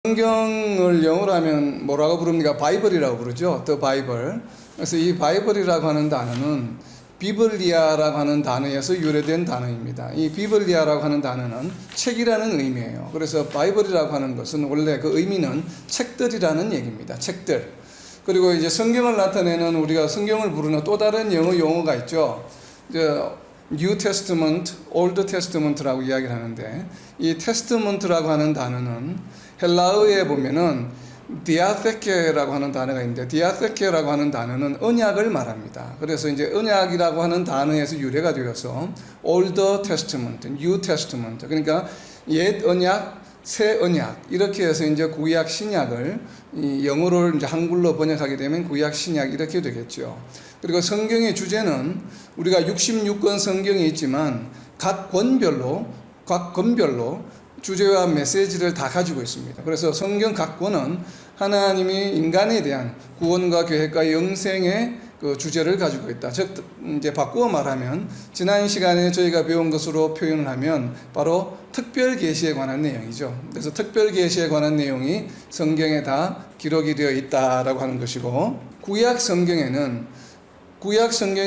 성경을 영어로 하면 뭐라고 부릅니까? 바이블이라고 부르죠. The Bible. 그래서 이 바이블이라고 하는 단어는 비블리아라고 하는 단어에서 유래된 단어입니다. 이 비블리아라고 하는 단어는 책이라는 의미예요. 그래서 바이블이라고 하는 것은 원래 그 의미는 책들이라는 얘기입니다. 책들. 그리고 이제 성경을 나타내는 우리가 성경을 부르는 또 다른 영어 용어가 있죠. New Testament, Old Testament라고 이야기를 하는데, 이 Testament라고 하는 단어는 헬라어에 보면은 디아테케라고 하는 단어가 있는데, 디아테케라고 하는 단어는 언약을 말합니다. 그래서 이제 언약이라고 하는 단어에서 유래가 되어서 Old Testament, New Testament, 그러니까 옛 언약, 새 언약, 이렇게 해서 이제 구약 신약을 이 영어를 이제 한글로 번역하게 되면 구약 신약 이렇게 되겠죠. 그리고 성경의 주제는 우리가 66권 성경이 있지만 각 권별로 주제와 메시지를 다 가지고 있습니다. 그래서 성경 각 권은 하나님이 인간에 대한 구원과 계획과 영생의 그 주제를 가지고 있다. 즉 이제 바꾸어 말하면 지난 시간에 저희가 배운 것으로 표현을 하면 바로 특별 계시에 관한 내용이죠. 그래서 특별 계시에 관한 내용이 성경에 다 기록이 되어 있다라고 하는 것이고, 구약 성경의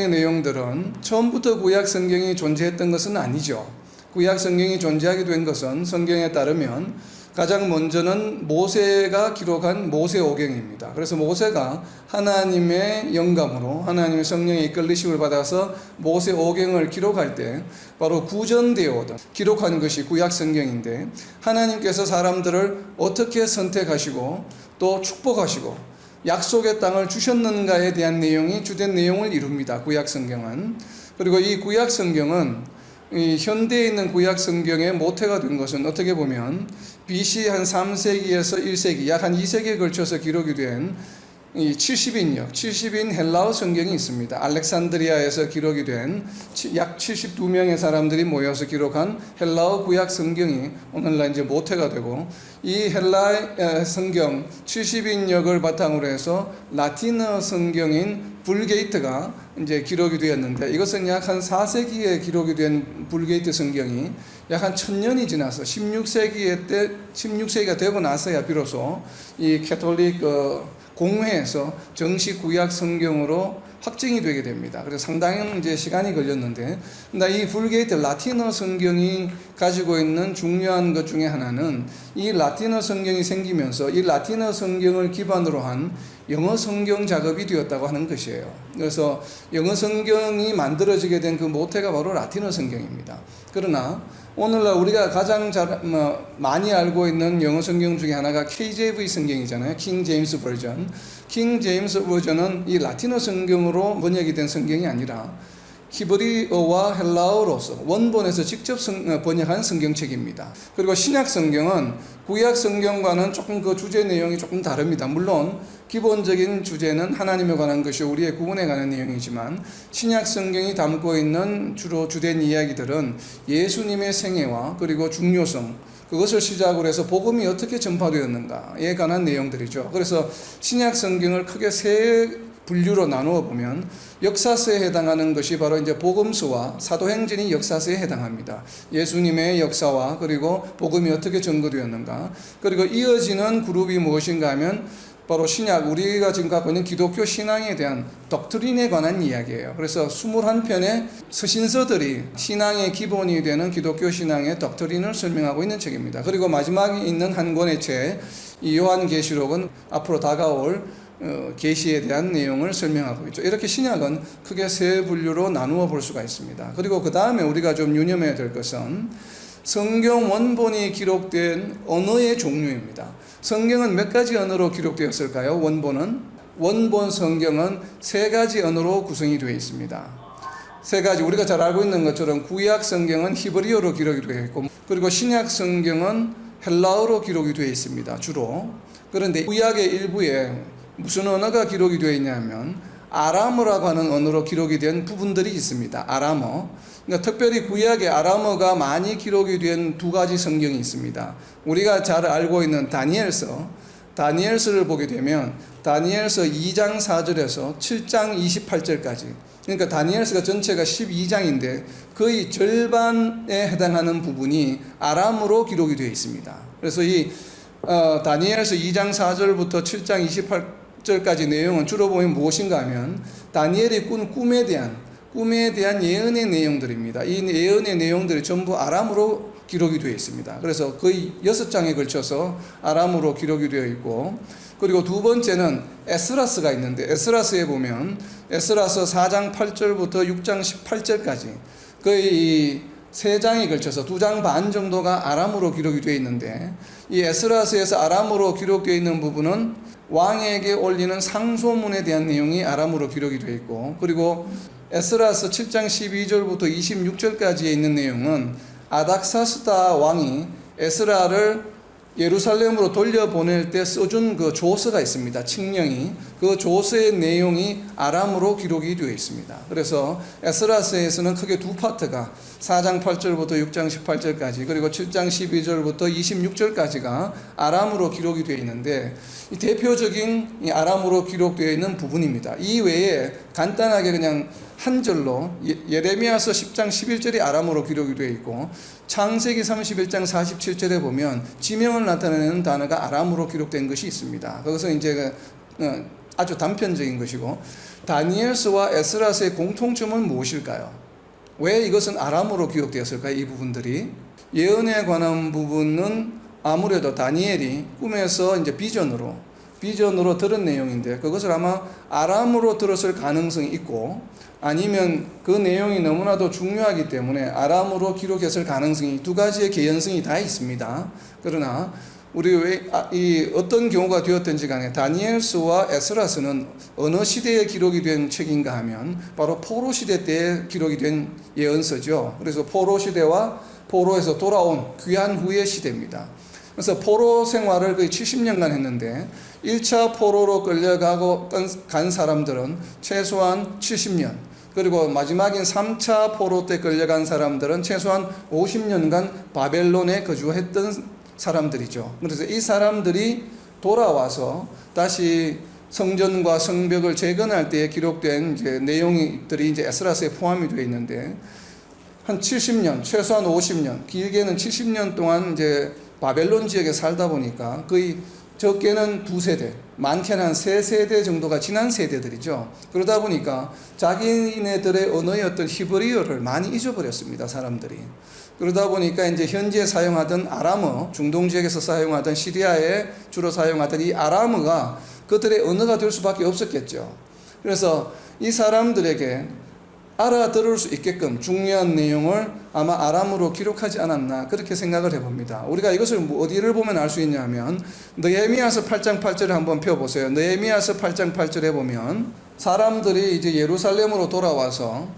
내용들은 처음부터 구약 성경이 존재했던 것은 아니죠. 구약 성경이 존재하게 된 것은 성경에 따르면 가장 먼저는 모세가 기록한 모세오경입니다. 그래서 모세가 하나님의 영감으로 하나님의 성령의 이끌리심을 받아서 모세오경을 기록할 때 바로 구전되어 오던 기록한 것이 구약 성경인데, 하나님께서 사람들을 어떻게 선택하시고 또 축복하시고 약속의 땅을 주셨는가에 대한 내용이 주된 내용을 이룹니다. 구약 성경은. 그리고 이 구약 성경은 이 현대에 있는 구약 성경의 모태가 된 것은 어떻게 보면 BC 한 3세기에서 1세기, 약 한 2세기에 걸쳐서 기록이 된 이 70인 헬라어 성경이 있습니다. 알렉산드리아에서 기록이 된 약 72명의 사람들이 모여서 기록한 헬라어 구약 성경이 오늘날 이제 모태가 되고, 이 헬라 성경 70인역을 바탕으로 해서 라틴어 성경인 불게이트가 이제 기록이 되었는데, 이것은 약 한 4세기에 기록이 된 불게이트 성경이 약 한 1000년이 지나서 16세기가 되고 나서야 비로소 이 캐톨릭 공회에서 정식 구약 성경으로 확정이 되게 됩니다. 그래서 상당히 이제 시간이 걸렸는데, 이 불게이트 라틴어 성경이 가지고 있는 중요한 것 중에 하나는 이 라틴어 성경이 생기면서 이 라틴어 성경을 기반으로 한 영어 성경 작업이 되었다고 하는 것이에요. 그래서 영어 성경이 만들어지게 된 그 모태가 바로 라틴어 성경입니다. 그러나 오늘날 우리가 가장 많이 알고 있는 영어 성경 중에 하나가 KJV 성경이잖아요. 킹 제임스 버전. 킹 제임스 버전은 이 라틴어 성경으로 번역이 된 성경이 아니라 히브리어와 헬라어로서 원본에서 직접 번역한 성경책입니다. 그리고 신약 성경은 구약 성경과는 조금 그 주제 내용이 조금 다릅니다. 물론 기본적인 주제는 하나님에 관한 것이 우리의 구원에 관한 내용이지만, 신약 성경이 담고 있는 주로 주된 이야기들은 예수님의 생애와 그리고 중요성, 그것을 시작으로 해서 복음이 어떻게 전파되었는가에 관한 내용들이죠. 그래서 신약 성경을 크게 세 분류로 나누어 보면 역사서에 해당하는 것이 바로 이제 복음서와 사도행전이 역사서에 해당합니다. 예수님의 역사와 그리고 복음이 어떻게 전거되었는가, 그리고 이어지는 그룹이 무엇인가 하면 바로 신약, 우리가 지금 갖고 있는 기독교 신앙에 대한 독트린에 관한 이야기예요. 그래서 21편의 서신서들이 신앙의 기본이 되는 기독교 신앙의 독트린을 설명하고 있는 책입니다. 그리고 마지막에 있는 한 권의 책, 이 요한계시록은 앞으로 다가올 계시에 대한 내용을 설명하고 있죠. 이렇게 신약은 크게 세 분류로 나누어 볼 수가 있습니다. 그리고 그 다음에 우리가 좀 유념해야 될 것은 성경 원본이 기록된 언어의 종류입니다. 성경은 몇 가지 언어로 기록되었을까요? 원본 성경은 세 가지 언어로 구성이 되어 있습니다. 세 가지, 우리가 잘 알고 있는 것처럼 구약 성경은 히브리어로 기록이 되어 있고, 그리고 신약 성경은 헬라어로 기록이 되어 있습니다. 주로. 그런데 구약의 일부에 무슨 언어가 기록이 되어 있냐면 아람어라고 하는 언어로 기록이 된 부분들이 있습니다. 아람어. 그러니까 특별히 구약의 아람어가 많이 기록이 된 두 가지 성경이 있습니다. 우리가 잘 알고 있는 다니엘서를 보게 되면 다니엘서 2장 4절에서 7장 28절까지, 그러니까 다니엘서가 전체가 12장인데 거의 절반에 해당하는 부분이 아람어로 기록이 되어 있습니다. 그래서 이 다니엘서 2장 4절부터 7장 28절까지 내용은 주로 보면 무엇인가 하면 다니엘이 꾼 꿈에 대한 예언의 내용들입니다. 이 예언의 내용들이 전부 아람으로 기록이 되어 있습니다. 그래서 거의 6장에 걸쳐서 아람으로 기록이 되어 있고, 그리고 두 번째는 에스라스가 있는데, 에스라스에 보면 에스라서 4장 8절부터 6장 18절까지 거의 3장에 걸쳐서 2장 반 정도가 아람으로 기록이 되어 있는데, 이 에스라스에서 아람으로 기록되어 있는 부분은 왕에게 올리는 상소문에 대한 내용이 아람으로 기록이 되어 있고, 그리고 에스라스 7장 12절부터 26절까지에 있는 내용은 아닥사스다 왕이 에스라를 예루살렘으로 돌려보낼 때 써준 그 조서가 있습니다. 칙령이. 그 조서의 내용이 아람으로 기록이 되어 있습니다. 그래서 에스라스에서는 크게 두 파트가 4장 8절부터 6장 18절까지, 그리고 7장 12절부터 26절까지가 아람으로 기록이 되어 있는데, 이 대표적인 이 아람으로 기록되어 있는 부분입니다. 이 외에 간단하게 그냥 한 절로 예레미야서 10장 11절이 아람어로 기록이 되어 있고, 창세기 31장 47절에 보면 지명을 나타내는 단어가 아람어로 기록된 것이 있습니다. 거기서 이제 아주 단편적인 것이고, 다니엘서와 에스라스의 공통점은 무엇일까요? 왜 이것은 아람어로 기록되었을까요? 이 부분들이 예언에 관한 부분은 아무래도 다니엘이 꿈에서 이제 비전으로 들은 내용인데, 그것을 아마 아람으로 들었을 가능성이 있고, 아니면 그 내용이 너무나도 중요하기 때문에 아람으로 기록했을 가능성이, 두 가지의 개연성이 다 있습니다. 그러나 우리 이 어떤 경우가 되었든지 간에 다니엘서와 에스라스는 어느 시대에 기록이 된 책인가 하면 바로 포로 시대 때 기록이 된 예언서죠. 그래서 포로 시대와 포로에서 돌아온 귀환 후의 시대입니다. 그래서 포로 생활을 거의 70년간 했는데 1차 포로로 끌려가고 간 사람들은 최소한 70년, 그리고 마지막인 3차 포로 때 끌려간 사람들은 최소한 50년간 바벨론에 거주했던 사람들이죠. 그래서 이 사람들이 돌아와서 다시 성전과 성벽을 재건할 때에 기록된 이제 내용들이 이제 에스라스에 포함이 되어 있는데, 한 70년, 최소한 50년, 길게는 70년 동안 이제 바벨론 지역에 살다 보니까 거의 적게는 2세대, 많게는 한 3세대 정도가 지난 세대들이죠. 그러다 보니까 자기네들의 언어였던 히브리어를 많이 잊어버렸습니다, 사람들이. 그러다 보니까 이제 현재 사용하던 아람어, 중동 지역에서 사용하던 시리아에 주로 사용하던 이 아람어가 그들의 언어가 될 수밖에 없었겠죠. 그래서 이 사람들에게 알아들을 수 있게끔 중요한 내용을 아마 아람으로 기록하지 않았나, 그렇게 생각을 해봅니다. 우리가 이것을 어디를 보면 알 수 있냐면 느헤미야서 8장 8절을 한번 펴보세요. 느헤미야서 8장 8절에 보면 사람들이 이제 예루살렘으로 돌아와서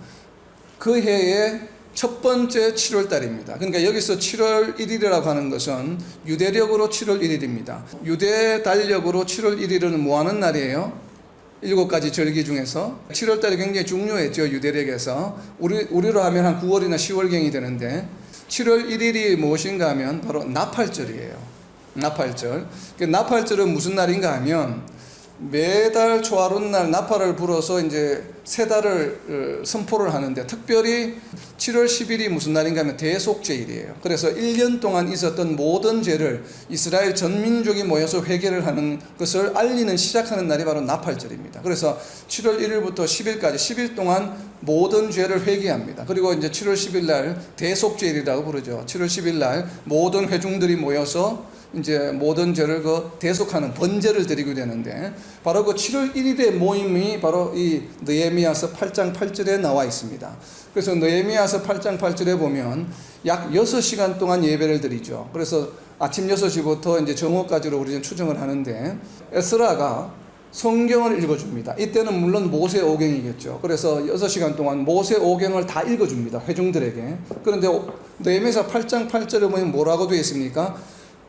그 해의 첫 번째 7월 달입니다. 그러니까 여기서 7월 1일이라고 하는 것은 유대력으로 7월 1일입니다. 유대 달력으로 7월 1일은 뭐 하는 날이에요? 7가지 절기 중에서 7월달이 굉장히 중요했죠. 유대력에서 우리로 하면 한 9월이나 10월경이 되는데, 7월 1일이 무엇인가 하면 바로 나팔절이에요. 나팔절. 나팔절은 무슨 날인가 하면 매달 초하룻날 나팔을 불어서 이제 세 달을 선포를 하는데, 특별히 7월 10일이 무슨 날인가 하면 대속죄일이에요. 그래서 1년 동안 있었던 모든 죄를 이스라엘 전 민족이 모여서 회개를 하는 것을 시작하는 날이 바로 나팔절입니다. 그래서 7월 1일부터 10일까지 10일 동안 모든 죄를 회개합니다. 그리고 이제 7월 10일 날 대속죄일이라고 부르죠. 7월 10일 날 모든 회중들이 모여서 이제 모든 죄를 대속하는 번제를 드리게 되는데, 바로 그 7월 1일의 모임이 바로 이 느헤미야서 8장 8절에 나와 있습니다. 그래서 느헤미야서 8장 8절에 보면 약 6시간 동안 예배를 드리죠. 그래서 아침 6시부터 이제 정오까지로 우리는 추정을 하는데, 에스라가 성경을 읽어줍니다. 이때는 물론 모세 오경이겠죠. 그래서 6시간 동안 모세 오경을 다 읽어줍니다, 회중들에게. 그런데 느헤미야서 8장 8절에 보면 뭐라고 되어 있습니까?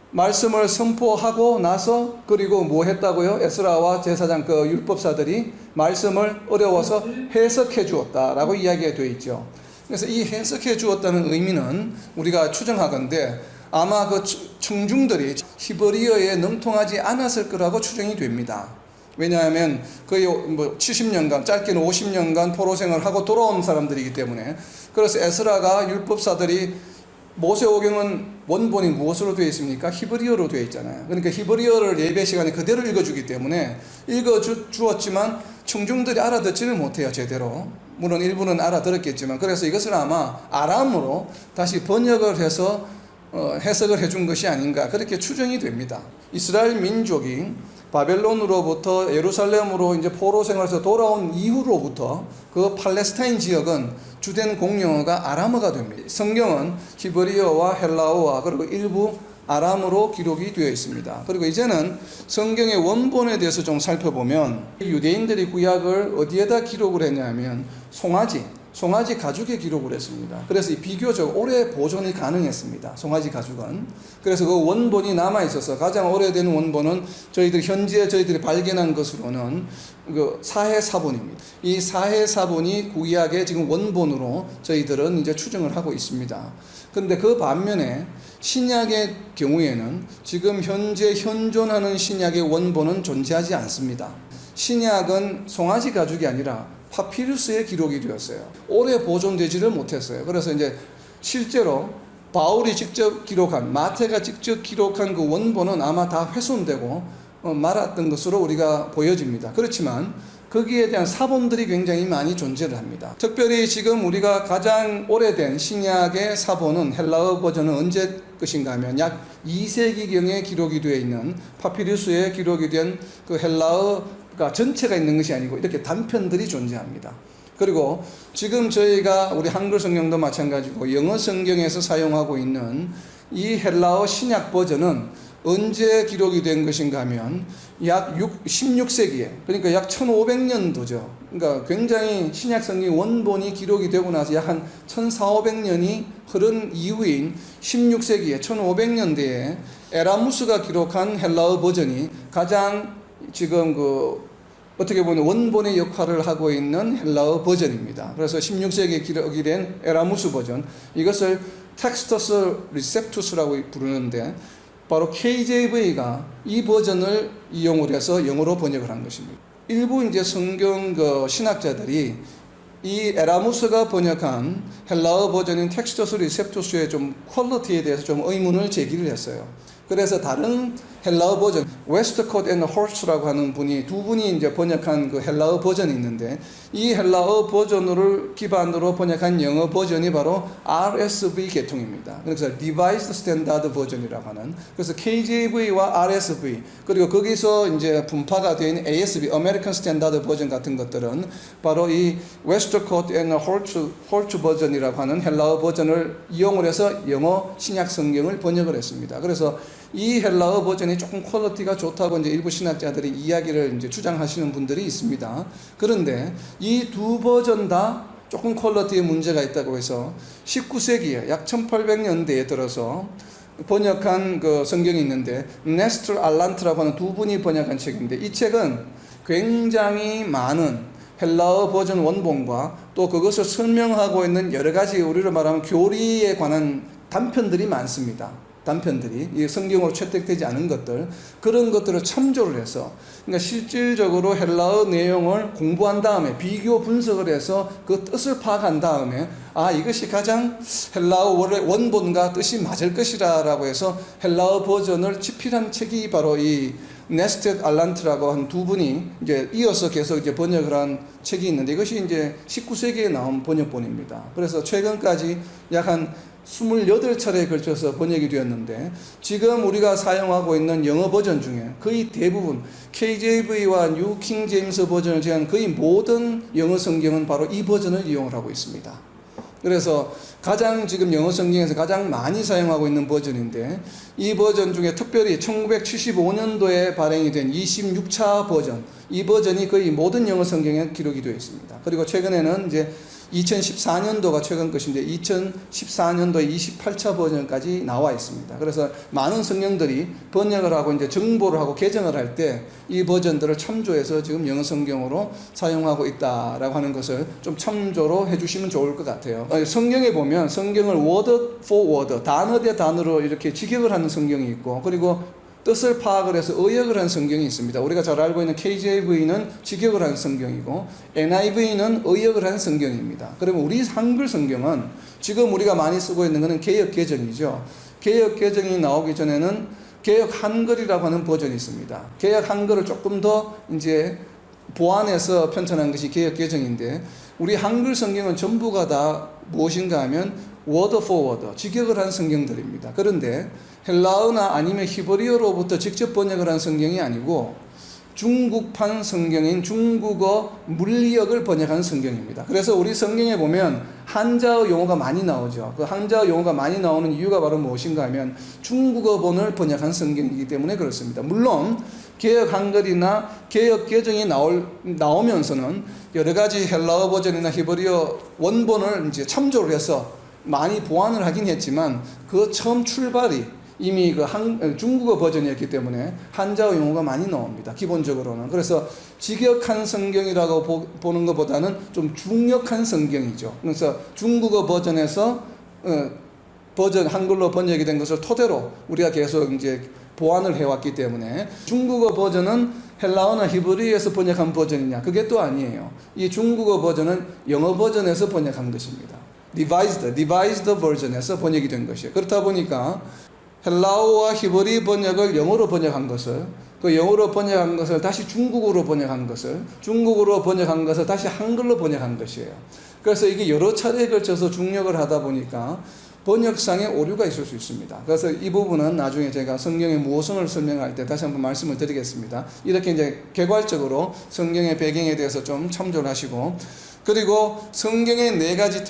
말씀을 선포하고 나서, 그리고 뭐 했다고요? 에스라와 제사장 그 율법사들이 말씀을 어려워서 해석해 주었다라고 이야기가 되어 있죠. 그래서 이 해석해 주었다는 의미는 우리가 추정하건대 아마 그 청중들이 히브리어에 능통하지 않았을 거라고 추정이 됩니다. 왜냐하면 거의 70년간, 짧게는 50년간 포로 생활을 하고 돌아온 사람들이기 때문에. 그래서 에스라가 율법사들이 모세오경은 원본이 무엇으로 되어 있습니까? 히브리어로 되어 있잖아요. 그러니까 히브리어를 예배 시간에 그대로 읽어주기 때문에 읽어주었지만 청중들이 알아듣지는 못해요, 제대로. 물론 일부는 알아들었겠지만, 그래서 이것을 아마 아람으로 다시 번역을 해서 해석을 해준 것이 아닌가, 그렇게 추정이 됩니다. 이스라엘 민족이 바벨론으로부터 예루살렘으로 이제 포로 생활에서 돌아온 이후로부터 그 팔레스타인 지역은 주된 공용어가 아람어가 됩니다. 성경은 히브리어와 헬라어와 그리고 일부 아람어로 기록이 되어 있습니다. 그리고 이제는 성경의 원본에 대해서 좀 살펴보면 유대인들이 구약을 어디에다 기록을 했냐면 송아지 가죽에 기록을 했습니다. 그래서 비교적 오래 보존이 가능했습니다. 송아지 가죽은. 그래서 그 원본이 남아 있어서 가장 오래된 원본은 현재 저희들이 발견한 것으로는 그 사해사본입니다. 이 사해사본이 구약의 지금 원본으로 저희들은 이제 추정을 하고 있습니다. 그런데 그 반면에 신약의 경우에는 지금 현재 현존하는 신약의 원본은 존재하지 않습니다. 신약은 송아지 가죽이 아니라 파피루스에 기록이 되었어요. 오래 보존되지를 못했어요. 그래서 이제 실제로 바울이 직접 기록한, 마태가 직접 기록한 그 원본은 아마 다 훼손되고 말았던 것으로 우리가 보여집니다. 그렇지만 거기에 대한 사본들이 굉장히 많이 존재를 합니다. 특별히 지금 우리가 가장 오래된 신약의 사본은 헬라어 버전은 언제 것인가 하면 약 2세기경에 기록이 되어 있는 파피루스에 기록이 된 그 헬라어가 전체가 있는 것이 아니고 이렇게 단편들이 존재합니다. 그리고 지금 저희가 우리 한글 성경도 마찬가지고 영어 성경에서 사용하고 있는 이 헬라어 신약 버전은 언제 기록이 된 것인가 하면 약 16세기에, 그러니까 약 1500년도죠. 그러니까 굉장히 신약 성경 원본이 기록이 되고 나서 약 한 1400~1500년이 흐른 이후인 16세기에 1500년대에 에라무스가 기록한 헬라어 버전이 가장 지금 어떻게 보면 원본의 역할을 하고 있는 헬라어 버전입니다. 그래서 16세기에 기록이 된 에라무스 버전, 이것을 텍스터스 리셉투스라고 부르는데 바로 KJV가 이 버전을 이용을 해서 영어로 번역을 한 것입니다. 일부 이제 성경 신학자들이 이 에라무스가 번역한 헬라어 버전인 텍스터스 리셉투스의 좀 퀄리티에 대해서 좀 의문을 제기를 했어요. 그래서 다른 헬라어 버전, 웨스트콧 앤 홀츠라고 하는 두 분이 이제 번역한 그 헬라어 버전이 있는데, 이 헬라어 버전을 기반으로 번역한 영어 버전이 바로 RSV 계통입니다. 그래서 Revised Standard Version이라고 하는, 그래서 KJV와 RSV, 그리고 거기서 이제 분파가 된 ASV, American Standard Version 같은 것들은 바로 이 웨스트콧 앤 홀츠 버전이라고 하는 헬라어 버전을 이용을 해서 영어 신약 성경을 번역을 했습니다. 그래서 이 헬라어 버전이 조금 퀄리티가 좋다고 이제 일부 신학자들이 이야기를 이제 주장하시는 분들이 있습니다. 그런데 이 두 버전 다 조금 퀄리티에 문제가 있다고 해서 19세기에 약 1800년대에 들어서 번역한 그 성경이 있는데, 네스터 알란트라고 하는 두 분이 번역한 책인데, 이 책은 굉장히 많은 헬라어 버전 원본과 또 그것을 설명하고 있는 여러 가지 우리로 말하면 교리에 관한 단편들이 많습니다. 단편들이 이 성경으로 채택되지 않은 것들, 그런 것들을 참조를 해서, 그러니까 실질적으로 헬라어 내용을 공부한 다음에 비교 분석을 해서 그 뜻을 파악한 다음에 이것이 가장 헬라어 원본과 뜻이 맞을 것이라고 해서 헬라어 버전을 집필한 책이 바로 이 네스터 알란트라고 한 두 분이 이제 이어서 계속 이제 번역을 한 책이 있는데, 이것이 이제 19세기에 나온 번역본입니다. 그래서 최근까지 약 한 28차례에 걸쳐서 번역이 되었는데, 지금 우리가 사용하고 있는 영어 버전 중에 거의 대부분 KJV와 뉴 킹 제임스 버전을 제한 거의 모든 영어 성경은 바로 이 버전을 이용을 하고 있습니다. 그래서 가장 지금 영어 성경에서 가장 많이 사용하고 있는 버전인데, 이 버전 중에 특별히 1975년도에 발행이 된 26차 버전, 이 버전이 거의 모든 영어 성경에 기록이 되어 있습니다. 그리고 최근에는 이제 2014년도가 최근 것인데 2014년도에 28차 버전까지 나와 있습니다. 그래서 많은 성경들이 번역을 하고 이제 정보를 하고 개정을 할 때 이 버전들을 참조해서 지금 영어 성경으로 사용하고 있다라고 하는 것을 좀 참조로 해주시면 좋을 것 같아요. 성경에 보면 성경을 word for word, 단어 대 단어로 이렇게 직역을 하는 성경이 있고, 그리고 뜻을 파악을 해서 의역을 한 성경이 있습니다. 우리가 잘 알고 있는 KJV는 직역을 한 성경이고 NIV는 의역을 한 성경입니다. 그러면 우리 한글 성경은 지금 우리가 많이 쓰고 있는 것은 개역 개정이죠. 개역 개정이 나오기 전에는 개역 한글이라고 하는 버전이 있습니다. 개역 한글을 조금 더 이제 보완해서 편찬한 것이 개역 개정인데, 우리 한글 성경은 전부가 다 무엇인가 하면 word for word, 직역을 한 성경들입니다. 그런데 헬라어나 아니면 히브리어로부터 직접 번역을 한 성경이 아니고 중국판 성경인 중국어 물리역을 번역한 성경입니다. 그래서 우리 성경에 보면 한자어 용어가 많이 나오죠. 그 한자어 용어가 많이 나오는 이유가 바로 무엇인가 하면 중국어본을 번역한 성경이기 때문에 그렇습니다. 물론 개역 한글이나 개역 개정이 나오면서는 여러 가지 헬라어 버전이나 히브리어 원본을 이제 참조를 해서 많이 보완을 하긴 했지만, 그 처음 출발이 이미 중국어 버전이었기 때문에 한자어 용어가 많이 나옵니다. 기본적으로는. 그래서 직역한 성경이라고 보는 것보다는 좀 중역한 성경이죠. 그래서 중국어 버전에서 한글로 번역이 된 것을 토대로 우리가 계속 이제 보완을 해왔기 때문에, 중국어 버전은 헬라어나 히브리어에서 번역한 버전이냐? 그게 또 아니에요. 이 중국어 버전은 영어 버전에서 번역한 것입니다. revised 버전에서 번역이 된 것이에요. 그렇다 보니까 헬라어와 히브리 번역을 영어로 번역한 것을, 그 영어로 번역한 것을 다시 중국어로 번역한 것을, 중국어로 번역한 것을 다시 한글로 번역한 것이에요. 그래서 이게 여러 차례에 걸쳐서 중역을 하다 보니까 번역상의 오류가 있을 수 있습니다. 그래서 이 부분은 나중에 제가 성경의 모성을 설명할 때 다시 한번 말씀을 드리겠습니다. 이렇게 이제 개괄적으로 성경의 배경에 대해서 좀 참조를 하시고, 그리고 성경의 네 가지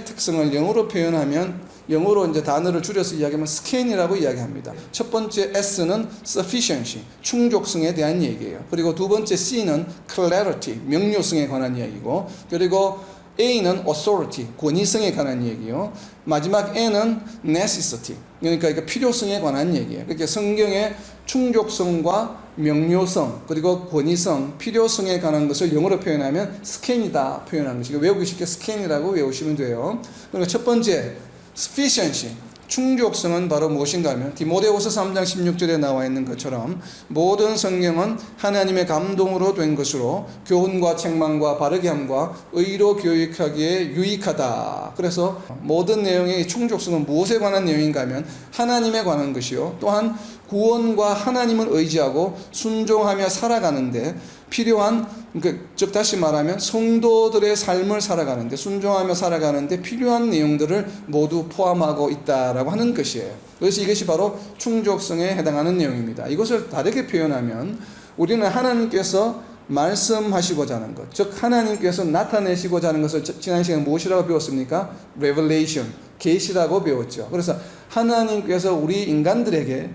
특성을 영어로 표현하면, 영어로 이제 단어를 줄여서 이야기하면 scan이라고 이야기합니다. 첫 번째 S는 sufficiency, 충족성에 대한 얘기예요. 그리고 두 번째 C는 clarity, 명료성에 관한 이야기고, 그리고 A는 authority, 권위성에 관한 얘기요. 마지막 N은 necessity, 그러니까 필요성에 관한 얘기예요. 그러니까 성경의 충족성과 명료성, 그리고 권위성, 필요성에 관한 것을 영어로 표현하면 scan이다 표현하는 것이고, 외우기 쉽게 scan이라고 외우시면 돼요. 그리고 첫 번째 sufficiency, 충족성은 바로 무엇인가 하면 디모데후서 3장 16절에 나와 있는 것처럼 모든 성경은 하나님의 감동으로 된 것으로 교훈과 책망과 바르게 함과 의로 교육하기에 유익하다. 그래서 모든 내용의 충족성은 무엇에 관한 내용인가 하면 하나님에 관한 것이요, 또한 구원과 하나님을 의지하고 순종하며 살아가는데 필요한, 즉 다시 말하면 성도들의 삶을 살아가는데, 순종하며 살아가는데 필요한 내용들을 모두 포함하고 있다라고 하는 것이에요. 그래서 이것이 바로 충족성에 해당하는 내용입니다. 이것을 다르게 표현하면 우리는 하나님께서 말씀하시고자 하는 것, 즉 하나님께서 나타내시고자 하는 것을 지난 시간에 무엇이라고 배웠습니까? Revelation, 계시라고 배웠죠. 그래서 하나님께서 우리 인간들에게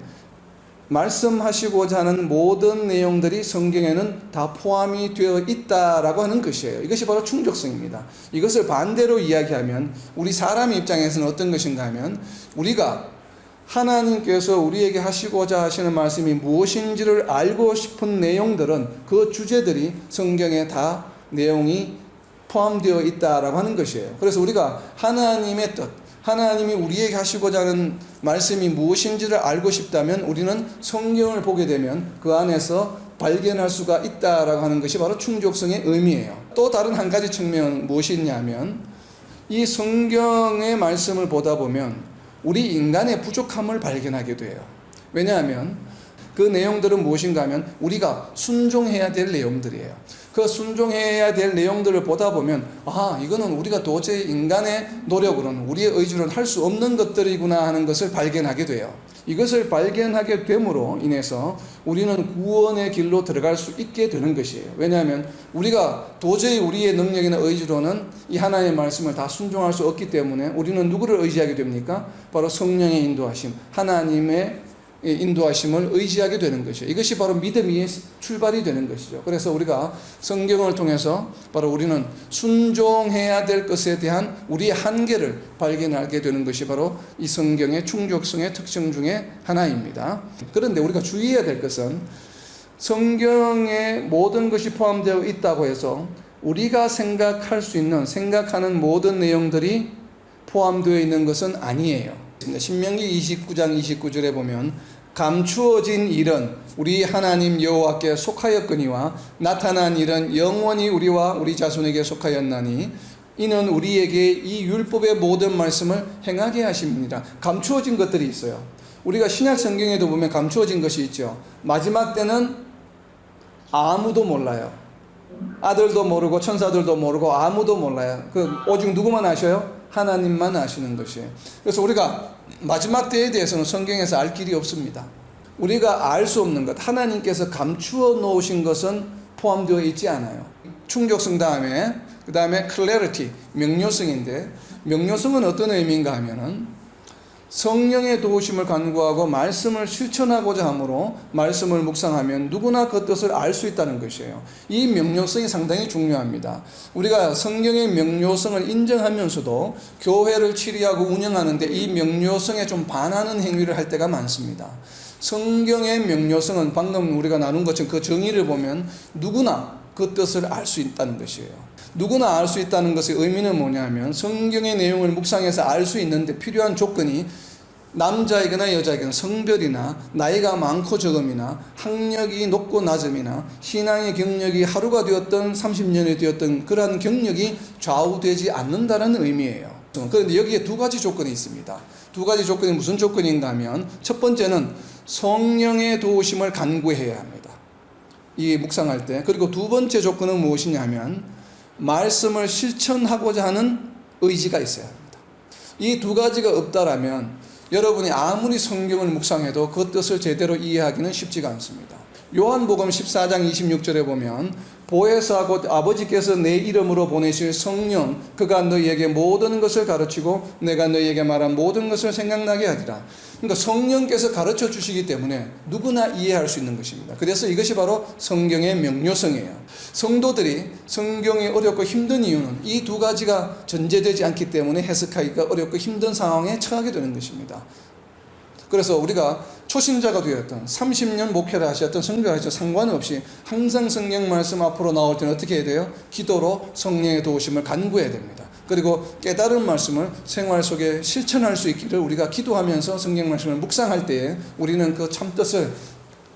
말씀하시고자 하는 모든 내용들이 성경에는 다 포함이 되어 있다라고 하는 것이에요. 이것이 바로 충족성입니다. 이것을 반대로 이야기하면 우리 사람의 입장에서는 어떤 것인가 하면, 우리가 하나님께서 우리에게 하시고자 하시는 말씀이 무엇인지를 알고 싶은 내용들은, 그 주제들이 성경에 다 내용이 포함되어 있다라고 하는 것이에요. 그래서 우리가 하나님의 뜻, 하나님이 우리에게 하시고자 하는 말씀이 무엇인지를 알고 싶다면 우리는 성경을 보게 되면 그 안에서 발견할 수가 있다라고 하는 것이 바로 충족성의 의미예요. 또 다른 한 가지 측면은 무엇이 있냐면, 이 성경의 말씀을 보다 보면 우리 인간의 부족함을 발견하게 돼요. 왜냐하면 그 내용들은 무엇인가 하면 우리가 순종해야 될 내용들이에요. 그 순종해야 될 내용들을 보다 보면, 이거는 우리가 도저히 인간의 노력으로는, 우리의 의지로는 할 수 없는 것들이구나 하는 것을 발견하게 돼요. 이것을 발견하게 됨으로 인해서 우리는 구원의 길로 들어갈 수 있게 되는 것이에요. 왜냐하면 우리가 도저히 우리의 능력이나 의지로는 이 하나님의 말씀을 다 순종할 수 없기 때문에 우리는 누구를 의지하게 됩니까? 바로 성령의 인도하심, 하나님의 인도하심을 의지하게 되는 것이죠. 이것이 바로 믿음의 출발이 되는 것이죠. 그래서 우리가 성경을 통해서 바로 우리는 순종해야 될 것에 대한 우리의 한계를 발견하게 되는 것이 바로 이 성경의 충족성의 특징 중에 하나입니다. 그런데 우리가 주의해야 될 것은, 성경에 모든 것이 포함되어 있다고 해서 우리가 생각하는 모든 내용들이 포함되어 있는 것은 아니에요. 신명기 29장 29절에 보면 감추어진 일은 우리 하나님 여호와께 속하였거니와 나타난 일은 영원히 우리와 우리 자손에게 속하였나니 이는 우리에게 이 율법의 모든 말씀을 행하게 하심이니라. 감추어진 것들이 있어요. 우리가 신약 성경에도 보면 감추어진 것이 있죠. 마지막 때는 아무도 몰라요. 아들도 모르고 천사들도 모르고 아무도 몰라요. 오직 누구만 아셔요? 하나님만 아시는 것이에요. 그래서 우리가 마지막 때에 대해서는 성경에서 알 길이 없습니다. 우리가 알 수 없는 것, 하나님께서 감추어 놓으신 것은 포함되어 있지 않아요. 충족성 다음에 그 다음에 clarity, 명료성인데, 명료성은 어떤 의미인가 하면은 성령의 도우심을 간구하고 말씀을 실천하고자 함으로 말씀을 묵상하면 누구나 그 뜻을 알 수 있다는 것이에요. 이 명료성이 상당히 중요합니다. 우리가 성경의 명료성을 인정하면서도 교회를 치리하고 운영하는데 이 명료성에 좀 반하는 행위를 할 때가 많습니다. 성경의 명료성은 방금 우리가 나눈 것처럼 그 정의를 보면 누구나 그 뜻을 알 수 있다는 것이에요. 누구나 알 수 있다는 것의 의미는 뭐냐면 성경의 내용을 묵상해서 알 수 있는데 필요한 조건이 남자이거나 여자이거나 성별이나 나이가 많고 적음이나 학력이 높고 낮음이나 신앙의 경력이 하루가 되었던 30년이 되었던 그러한 경력이 좌우되지 않는다는 의미예요. 그런데 여기에 두 가지 조건이 있습니다. 두 가지 조건이 무슨 조건인가 하면 첫 번째는 성령의 도우심을 간구해야 합니다. 이 묵상할 때. 그리고 두 번째 조건은 무엇이냐면 말씀을 실천하고자 하는 의지가 있어야 합니다. 이 두 가지가 없다라면 여러분이 아무리 성경을 묵상해도 그 뜻을 제대로 이해하기는 쉽지가 않습니다. 요한복음 14장 26절에 보면 보혜사 곧 아버지께서 내 이름으로 보내실 성령 그가 너희에게 모든 것을 가르치고 내가 너희에게 말한 모든 것을 생각나게 하리라. 그러니까 성령께서 가르쳐 주시기 때문에 누구나 이해할 수 있는 것입니다. 그래서 이것이 바로 성경의 명료성이에요. 성도들이 성경이 어렵고 힘든 이유는 이 두 가지가 전제되지 않기 때문에 해석하기가 어렵고 힘든 상황에 처하게 되는 것입니다. 그래서 우리가 초신자가 되었던 30년 목회를 하셨던 성교를 하셨던 상관없이 항상 성경 말씀 앞으로 나올 때는 어떻게 해야 돼요? 기도로 성령의 도우심을 간구해야 됩니다. 그리고 깨달은 말씀을 생활 속에 실천할 수 있기를 우리가 기도하면서 성경 말씀을 묵상할 때에 우리는 그 참뜻을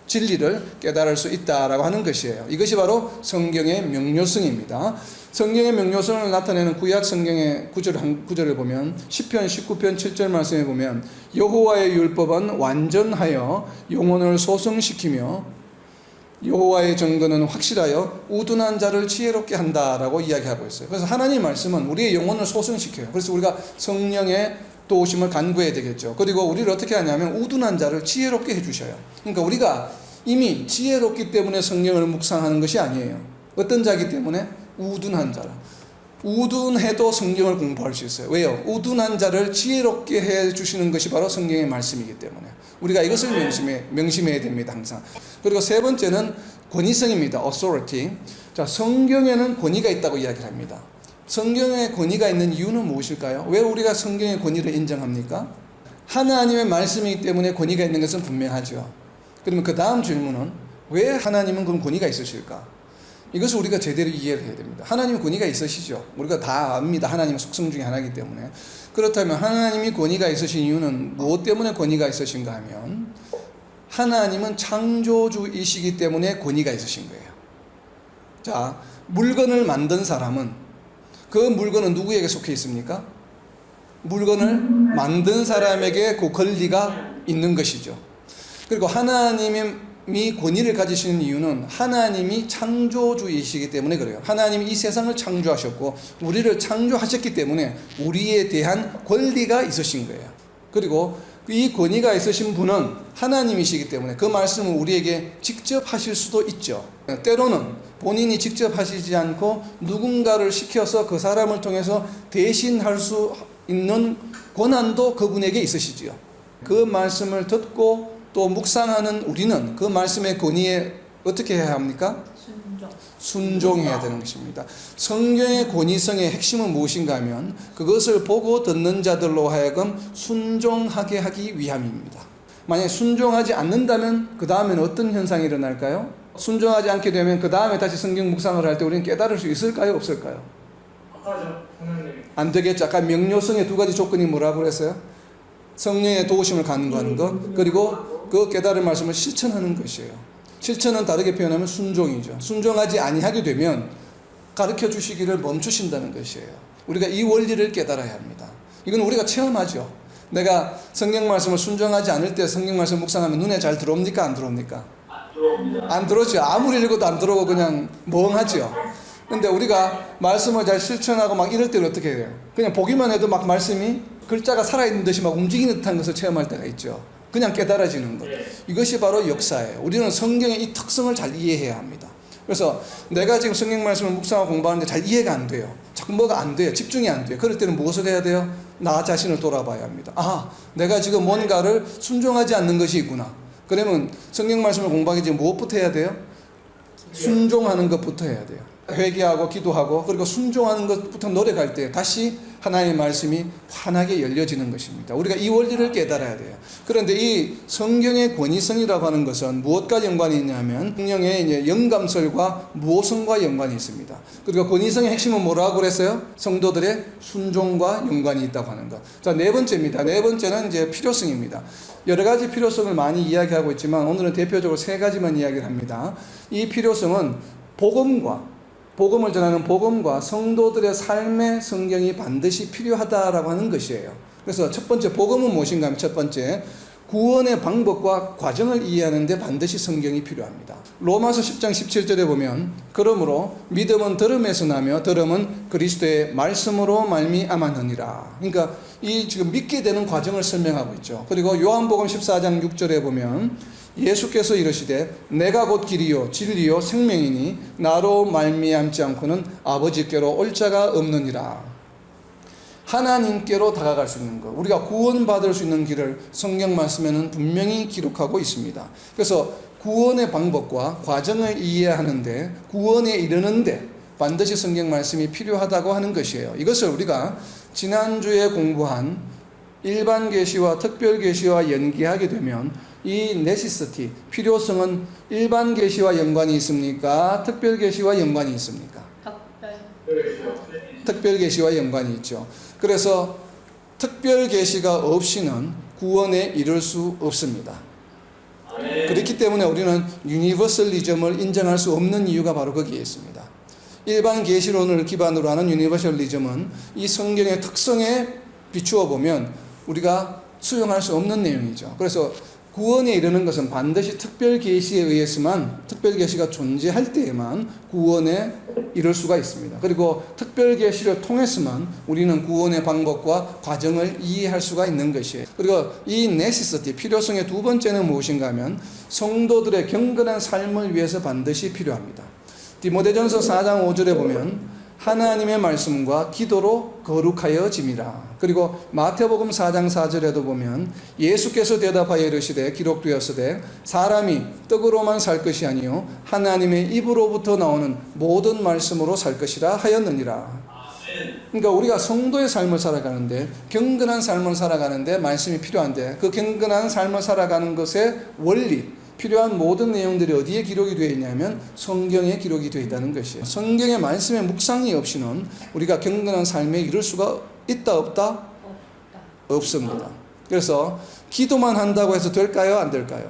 진리를 깨달을 수 있다라고 하는 것이에요. 이것이 바로 성경의 명료성입니다. 성경의 명료성을 나타내는 구약 성경의 구절을 보면 시편 19편 7절 말씀에 보면 여호와의 율법은 완전하여 영혼을 소성시키며 여호와의 정근은 확실하여 우둔한 자를 지혜롭게 한다라고 이야기하고 있어요. 그래서 하나님의 말씀은 우리의 영혼을 소성시켜요. 그래서 우리가 성령의 도우심을 간구해야 되겠죠. 그리고 우리를 어떻게 하냐면 우둔한 자를 지혜롭게 해주셔요. 그러니까 우리가 이미 지혜롭기 때문에 성령을 묵상하는 것이 아니에요. 어떤 자이기 때문에? 우둔한 자라. 우둔해도 성경을 공부할 수 있어요. 왜요? 우둔한 자를 지혜롭게 해주시는 것이 바로 성경의 말씀이기 때문에 우리가 이것을 명심해야 됩니다. 항상. 그리고 세 번째는 권위성입니다. authority. 자, 성경에는 권위가 있다고 이야기를 합니다. 성경에 권위가 있는 이유는 무엇일까요? 왜 우리가 성경의 권위를 인정합니까? 하나님의 말씀이기 때문에 권위가 있는 것은 분명하죠. 그러면 그 다음 질문은 왜 하나님은 그런 권위가 있으실까? 이것을 우리가 제대로 이해를 해야 됩니다. 하나님의 권위가 있으시죠. 우리가 다 압니다. 하나님의 속성 중에 하나이기 때문에. 그렇다면 하나님이 권위가 있으신 이유는 무엇 때문에 권위가 있으신가 하면 하나님은 창조주이시기 때문에 권위가 있으신 거예요. 자, 물건을 만든 사람은 그 물건은 누구에게 속해 있습니까? 물건을 만든 사람에게 그 권리가 있는 것이죠. 그리고 하나님이 권위를 가지시는 이유는 하나님이 창조주이시기 때문에 그래요. 하나님이 이 세상을 창조하셨고 우리를 창조하셨기 때문에 우리에 대한 권리가 있으신 거예요. 그리고 이 권위가 있으신 분은 하나님이시기 때문에 그 말씀을 우리에게 직접 하실 수도 있죠. 때로는 본인이 직접 하시지 않고 누군가를 시켜서 그 사람을 통해서 대신할 수 있는 권한도 그분에게 있으시지요. 그 말씀을 듣고 또 묵상하는 우리는 그 말씀의 권위에 어떻게 해야 합니까? 순종해야 되는 것입니다. 성경의 권위성의 핵심은 무엇인가 하면 그것을 보고 듣는 자들로 하여금 순종하게 하기 위함입니다. 만약에 순종하지 않는다면 그 다음에는 어떤 현상이 일어날까요? 순종하지 않게 되면 그 다음에 다시 성경 묵상을 할 때 우리는 깨달을 수 있을까요? 없을까요? 아까죠. 안 되겠죠. 아까 명료성의 두 가지 조건이 뭐라고 그랬어요? 성령의 도우심을 간구하는 것, 그리고 그 깨달은 말씀을 실천하는 것이에요. 실천은 다르게 표현하면 순종이죠. 순종하지 아니하게 되면 가르쳐 주시기를 멈추신다는 것이에요. 우리가 이 원리를 깨달아야 합니다. 이건 우리가 체험하죠. 내가 성경 말씀을 순종하지 않을 때 성경 말씀 묵상하면 눈에 잘 들어옵니까? 안 들어옵니까? 안 들어오죠. 아무리 읽어도 안 들어오고 그냥 멍하죠. 근데 우리가 말씀을 잘 실천하고 막 이럴 때는 어떻게 해요? 그냥 보기만 해도 막 말씀이 글자가 살아있는 듯이 막 움직이는 듯한 것을 체험할 때가 있죠. 그냥 깨달아지는 것. 이것이 바로 역사예요. 우리는 성경의 이 특성을 잘 이해해야 합니다. 그래서 내가 지금 성경 말씀을 묵상하고 공부하는데 잘 이해가 안 돼요. 자꾸 뭐가 안 돼요. 집중이 안 돼요. 그럴 때는 무엇을 해야 돼요? 나 자신을 돌아봐야 합니다. 아, 내가 지금 뭔가를 순종하지 않는 것이 있구나. 그러면 성경 말씀을 공부하기 전에 무엇부터 해야 돼요? 순종하는 것부터 해야 돼요. 회개하고 기도하고 그리고 순종하는 것부터 노력할 때 다시 하나님의 말씀이 환하게 열려지는 것입니다. 우리가 이 원리를 깨달아야 돼요. 그런데 이 성경의 권위성이라고 하는 것은 무엇과 연관이 있냐면 성령의 이제 영감설과 무호성과 연관이 있습니다. 그리고 권위성의 핵심은 뭐라고 그랬어요? 성도들의 순종과 연관이 있다고 하는 것. 자, 네 번째입니다. 네 번째는 이제 필요성입니다. 여러 가지 필요성을 많이 이야기하고 있지만 오늘은 대표적으로 세 가지만 이야기를 합니다. 이 필요성은 복음을 전하는 복음과 성도들의 삶의 성경이 반드시 필요하다라고 하는 것이에요. 그래서 첫 번째 복음은 무엇인가 하면 첫 번째 구원의 방법과 과정을 이해하는 데 반드시 성경이 필요합니다. 로마서 10장 17절에 보면 그러므로 믿음은 들음에서 나며 들음은 그리스도의 말씀으로 말미암았느니라. 그러니까 이 지금 믿게 되는 과정을 설명하고 있죠. 그리고 요한복음 14장 6절에 보면 예수께서 이르시되 내가 곧 길이요 진리요 생명이니 나로 말미암지 않고는 아버지께로 올 자가 없느니라. 하나님께로 다가갈 수 있는 것, 우리가 구원받을 수 있는 길을 성경 말씀에는 분명히 기록하고 있습니다. 그래서 구원의 방법과 과정을 이해하는데 구원에 이르는데 반드시 성경 말씀이 필요하다고 하는 것이에요. 이것을 우리가 지난주에 공부한 일반 계시와 특별 계시와 연계하게 되면 이 네시시티, 필요성은 일반 계시와 연관이 있습니까? 특별 계시와 연관이 있습니까? 특별 계시와 연관이 있죠. 그래서 특별 계시가 없이는 구원에 이를 수 없습니다. 그렇기 때문에 우리는 유니버설리즘을 인정할 수 없는 이유가 바로 거기에 있습니다. 일반 계시론을 기반으로 하는 유니버설리즘은 이 성경의 특성에 비추어 보면 우리가 수용할 수 없는 내용이죠. 그래서 구원에 이르는 것은 반드시 특별 계시에 의해서만, 특별 계시가 존재할 때에만 구원에 이를 수가 있습니다. 그리고 특별 계시를 통해서만 우리는 구원의 방법과 과정을 이해할 수가 있는 것이에요. 그리고 이 네시시티, 필요성의 두 번째는 무엇인가 하면 성도들의 경건한 삶을 위해서 반드시 필요합니다. 디모데전서 4장 5절에 보면 하나님의 말씀과 기도로 거룩하여짐이라. 그리고 마태복음 4장 4절에도 보면 예수께서 대답하여 이르시되 기록되었으되 사람이 떡으로만 살 것이 아니요 하나님의 입으로부터 나오는 모든 말씀으로 살 것이라 하였느니라. 그러니까 우리가 성도의 삶을 살아가는데, 경건한 삶을 살아가는데 말씀이 필요한데, 그 경건한 삶을 살아가는 것의 원리, 필요한 모든 내용들이 어디에 기록이 되어 있냐면 성경에 기록이 되어 있다는 것이에요. 성경의 말씀의 묵상이 없이는 우리가 경건한 삶에 이룰 수가 있다 없다? 없습니다. 그래서 기도만 한다고 해서 될까요? 안 될까요?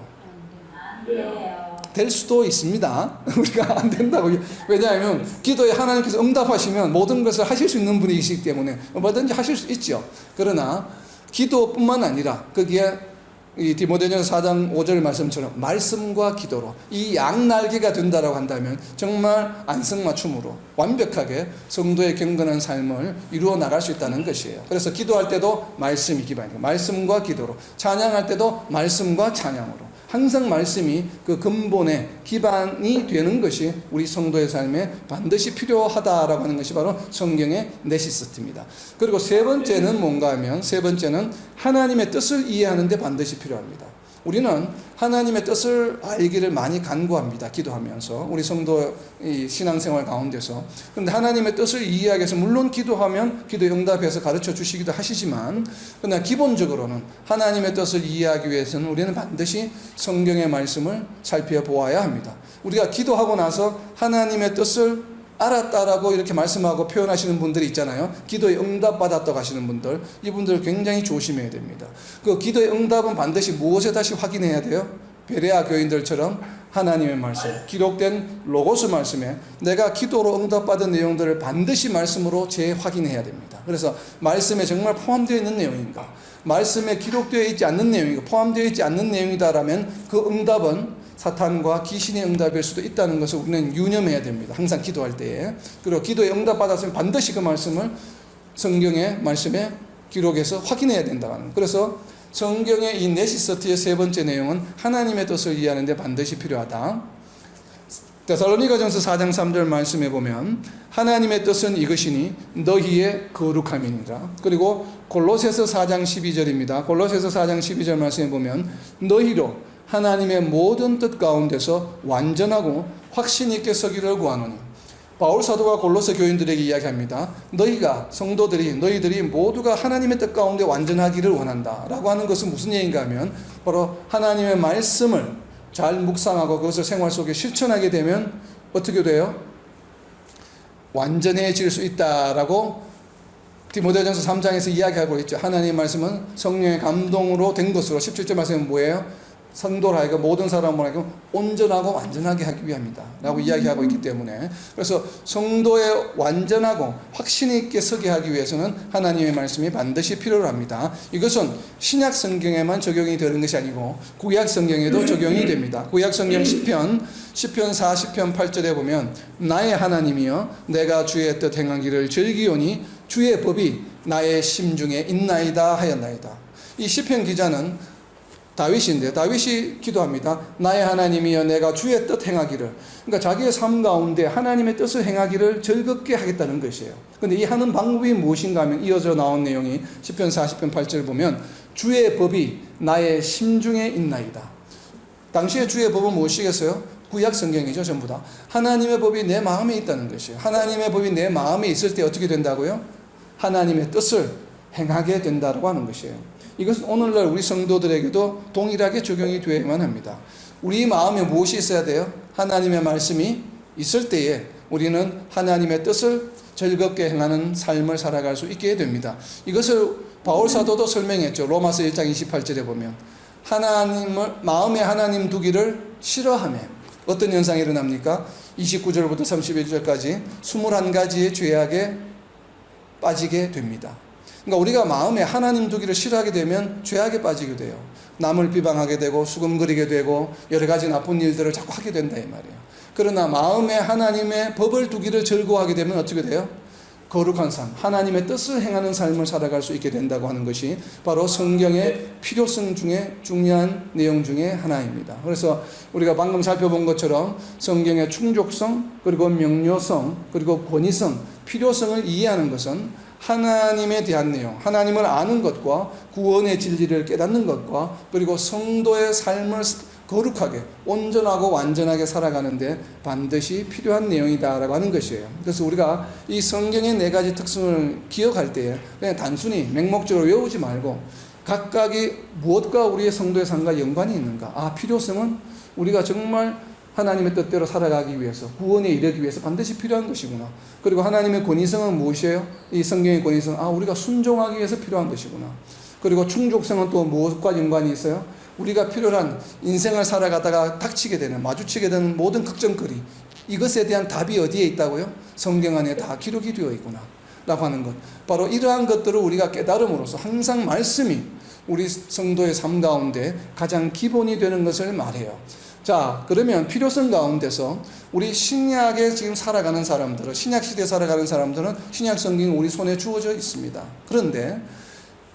될 수도 있습니다. 우리가 안 된다고. 왜냐하면 기도에 하나님께서 응답하시면 모든 것을 하실 수 있는 분이시기 때문에 뭐든지 하실 수 있죠. 그러나 기도뿐만 아니라 거기에 이 디모데전서 4장 5절 말씀처럼 말씀과 기도로 이 양날개가 된다라고 한다면 정말 안성맞춤으로 완벽하게 성도의 경건한 삶을 이루어 나갈 수 있다는 것이에요. 그래서 기도할 때도 말씀이 기반이고, 말씀과 기도로, 찬양할 때도 말씀과 찬양으로, 항상 말씀이 그 근본의 기반이 되는 것이 우리 성도의 삶에 반드시 필요하다라고 하는 것이 바로 성경의 네시시티입니다. 그리고 세 번째는 뭔가 하면, 세 번째는 하나님의 뜻을 이해하는 데 반드시 필요합니다. 우리는 하나님의 뜻을 알기를 많이 간구합니다. 기도하면서, 우리 성도의 신앙생활 가운데서. 그런데 하나님의 뜻을 이해하기 위해서 물론 기도하면 기도 응답해서 가르쳐 주시기도 하시지만, 그러나 기본적으로는 하나님의 뜻을 이해하기 위해서는 우리는 반드시 성경의 말씀을 살펴보아야 합니다. 우리가 기도하고 나서 하나님의 뜻을 알았다라고 이렇게 말씀하고 표현하시는 분들이 있잖아요. 기도에 응답받았다고 하시는 분들, 이분들 굉장히 조심해야 됩니다. 그 기도의 응답은 반드시 무엇에 다시 확인해야 돼요? 베레아 교인들처럼 하나님의 말씀, 기록된 로고스 말씀에 내가 기도로 응답받은 내용들을 반드시 말씀으로 재확인해야 됩니다. 그래서 말씀에 정말 포함되어 있는 내용인가, 말씀에 기록되어 있지 않는 내용이고 포함되어 있지 않는 내용이다라면 그 응답은 사탄과 귀신의 응답일 수도 있다는 것을 우리는 유념해야 됩니다. 항상 기도할 때에. 그리고 기도에 응답받았으면 반드시 그 말씀을 성경의 말씀에 기록해서 확인해야 된다는. 그래서 성경의 이 네시서티의 세 번째 내용은 하나님의 뜻을 이해하는 데 반드시 필요하다. 데살로니가전서 4장 3절 말씀에 보면 하나님의 뜻은 이것이니 너희의 거룩함이니라. 그리고 골로새서 4장 12절입니다. 골로새서 4장 12절 말씀에 보면 너희로 하나님의 모든 뜻 가운데서 완전하고 확신 있게 서기를 구하노니. 바울 사도가 골로새 교인들에게 이야기합니다. 너희가 너희들이 모두가 하나님의 뜻 가운데 완전하기를 원한다 라고 하는 것은 무슨 얘기인가 하면 바로 하나님의 말씀을 잘 묵상하고 그것을 생활 속에 실천하게 되면 어떻게 돼요? 완전해질 수 있다라고 디모데전서 3장에서 이야기하고 있죠. 하나님의 말씀은 성령의 감동으로 된 것으로 17절 말씀은 뭐예요? 성도를 하여금 모든 사람을 하여금 온전하고 완전하게 하기 위함이다 라고 이야기하고 있기 때문에, 그래서 성도의 완전하고 확신 있게 서게 하기 위해서는 하나님의 말씀이 반드시 필요합니다. 이것은 신약 성경에만 적용이 되는 것이 아니고 구약 성경에도 적용이 됩니다. 구약 성경 시편 40편 8절에 보면 나의 하나님이여 내가 주의 뜻 행하기를 즐기오니 주의 법이 나의 심중에 있나이다 하였나이다. 이 시편 기자는 다윗인데 다윗이 기도합니다. 나의 하나님이여 내가 주의 뜻 행하기를. 그러니까 자기의 삶 가운데 하나님의 뜻을 행하기를 즐겁게 하겠다는 것이에요. 그런데 이 하는 방법이 무엇인가 하면 이어져 나온 내용이 시편 40편 8절을 보면 주의 법이 나의 심중에 있나이다. 당시에 주의 법은 무엇이겠어요? 구약 성경이죠. 전부 다 하나님의 법이 내 마음에 있다는 것이에요. 하나님의 법이 내 마음에 있을 때 어떻게 된다고요? 하나님의 뜻을 행하게 된다고 하는 것이에요. 이것은 오늘날 우리 성도들에게도 동일하게 적용이 되어야만 합니다. 우리 마음에 무엇이 있어야 돼요? 하나님의 말씀이 있을 때에 우리는 하나님의 뜻을 즐겁게 행하는 삶을 살아갈 수 있게 됩니다. 이것을 바울 사도도 설명했죠. 로마서 1장 28절에 보면 마음에 하나님 두기를 싫어하며 어떤 현상이 일어납니까? 29절부터 31절까지 21가지의 죄악에 빠지게 됩니다. 그러니까 우리가 마음에 하나님 두기를 싫어하게 되면 죄악에 빠지게 돼요. 남을 비방하게 되고 수금거리게 되고 여러 가지 나쁜 일들을 자꾸 하게 된다 이 말이에요. 그러나 마음에 하나님의 법을 두기를 즐거워하게 되면 어떻게 돼요? 거룩한 삶, 하나님의 뜻을 행하는 삶을 살아갈 수 있게 된다고 하는 것이 바로 성경의 필요성 중에 중요한 내용 중에 하나입니다. 그래서 우리가 방금 살펴본 것처럼 성경의 충족성, 그리고 명료성, 그리고 권위성, 필요성을 이해하는 것은 하나님에 대한 내용, 하나님을 아는 것과 구원의 진리를 깨닫는 것과 그리고 성도의 삶을 거룩하게 온전하고 완전하게 살아가는데 반드시 필요한 내용이다라고 하는 것이에요. 그래서 우리가 이 성경의 4가지 특성을 기억할 때에 그냥 단순히 맹목적으로 외우지 말고 각각이 무엇과 우리의 성도의 삶과 연관이 있는가, 필요성은 우리가 정말 하나님의 뜻대로 살아가기 위해서, 구원에 이르기 위해서 반드시 필요한 것이구나. 그리고 하나님의 권위성은 무엇이에요? 이 성경의 권위성, 우리가 순종하기 위해서 필요한 것이구나. 그리고 충족성은 또 무엇과 연관이 있어요? 우리가 필요한 인생을 살아가다가 닥치게 되는, 마주치게 되는 모든 걱정거리, 이것에 대한 답이 어디에 있다고요? 성경 안에 다 기록이 되어 있구나 라고 하는 것. 바로 이러한 것들을 우리가 깨달음으로써 항상 말씀이 우리 성도의 삶 가운데 가장 기본이 되는 것을 말해요. 자, 그러면 필요성 가운데서 우리 신약에 지금 살아가는 사람들은, 신약시대에 살아가는 사람들은 신약 성경이 우리 손에 주어져 있습니다. 그런데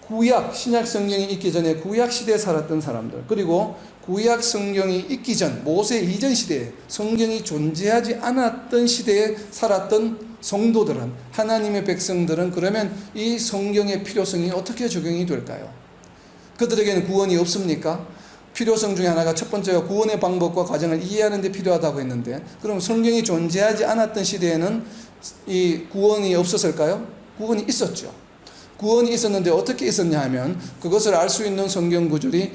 구약, 신약 성경이 있기 전에 구약 시대에 살았던 사람들, 그리고 구약 성경이 있기 전, 모세 이전 시대에 성경이 존재하지 않았던 시대에 살았던 성도들은, 하나님의 백성들은 그러면 이 성경의 필요성이 어떻게 적용이 될까요? 그들에게는 구원이 없습니까? 필요성 중에 하나가 첫 번째가 구원의 방법과 과정을 이해하는 데 필요하다고 했는데, 그럼 성경이 존재하지 않았던 시대에는 이 구원이 없었을까요? 구원이 있었죠. 구원이 있었는데 어떻게 있었냐 하면 그것을 알 수 있는 성경 구절이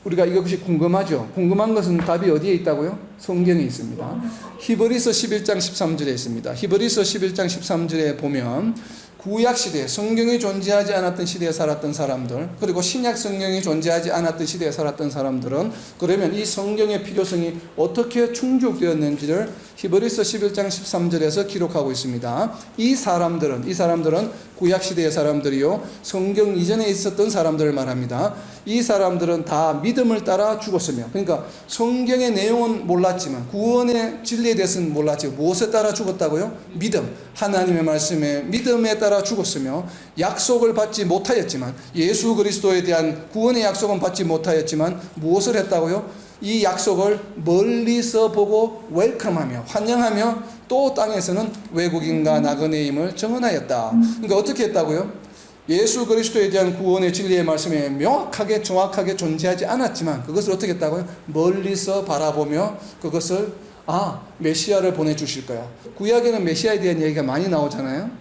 우리가 이것이 궁금하죠. 궁금한 것은 답이 어디에 있다고요? 성경에 있습니다. 히브리서 11장 13절에 있습니다. 히브리서 11장 13절에 보면 구약 시대, 성경이 존재하지 않았던 시대에 살았던 사람들, 그리고 신약 성경이 존재하지 않았던 시대에 살았던 사람들은 그러면 이 성경의 필요성이 어떻게 충족되었는지를 히브리서 11장 13절에서 기록하고 있습니다. 이 사람들은 구약 시대의 사람들이요, 성경 이전에 있었던 사람들을 말합니다. 이 사람들은 다 믿음을 따라 죽었으며, 그러니까 성경의 내용은 몰랐지만 구원의 진리에 대해서는 몰랐지만 무엇에 따라 죽었다고요? 믿음, 하나님의 말씀에 믿음에 따라 죽었으며, 약속을 받지 못하였지만, 예수 그리스도에 대한 구원의 약속은 받지 못하였지만 무엇을 했다고요? 이 약속을 멀리서 보고 웰컴하며 환영하며 또 땅에서는 외국인과 나그네임을 정언하였다. 그러니까 어떻게 했다고요? 예수 그리스도에 대한 구원의 진리의 말씀에 명확하게 정확하게 존재하지 않았지만 그것을 어떻게 했다고요? 멀리서 바라보며 그것을 메시아를 보내주실 거야. 구약에는 메시아에 대한 얘기가 많이 나오잖아요.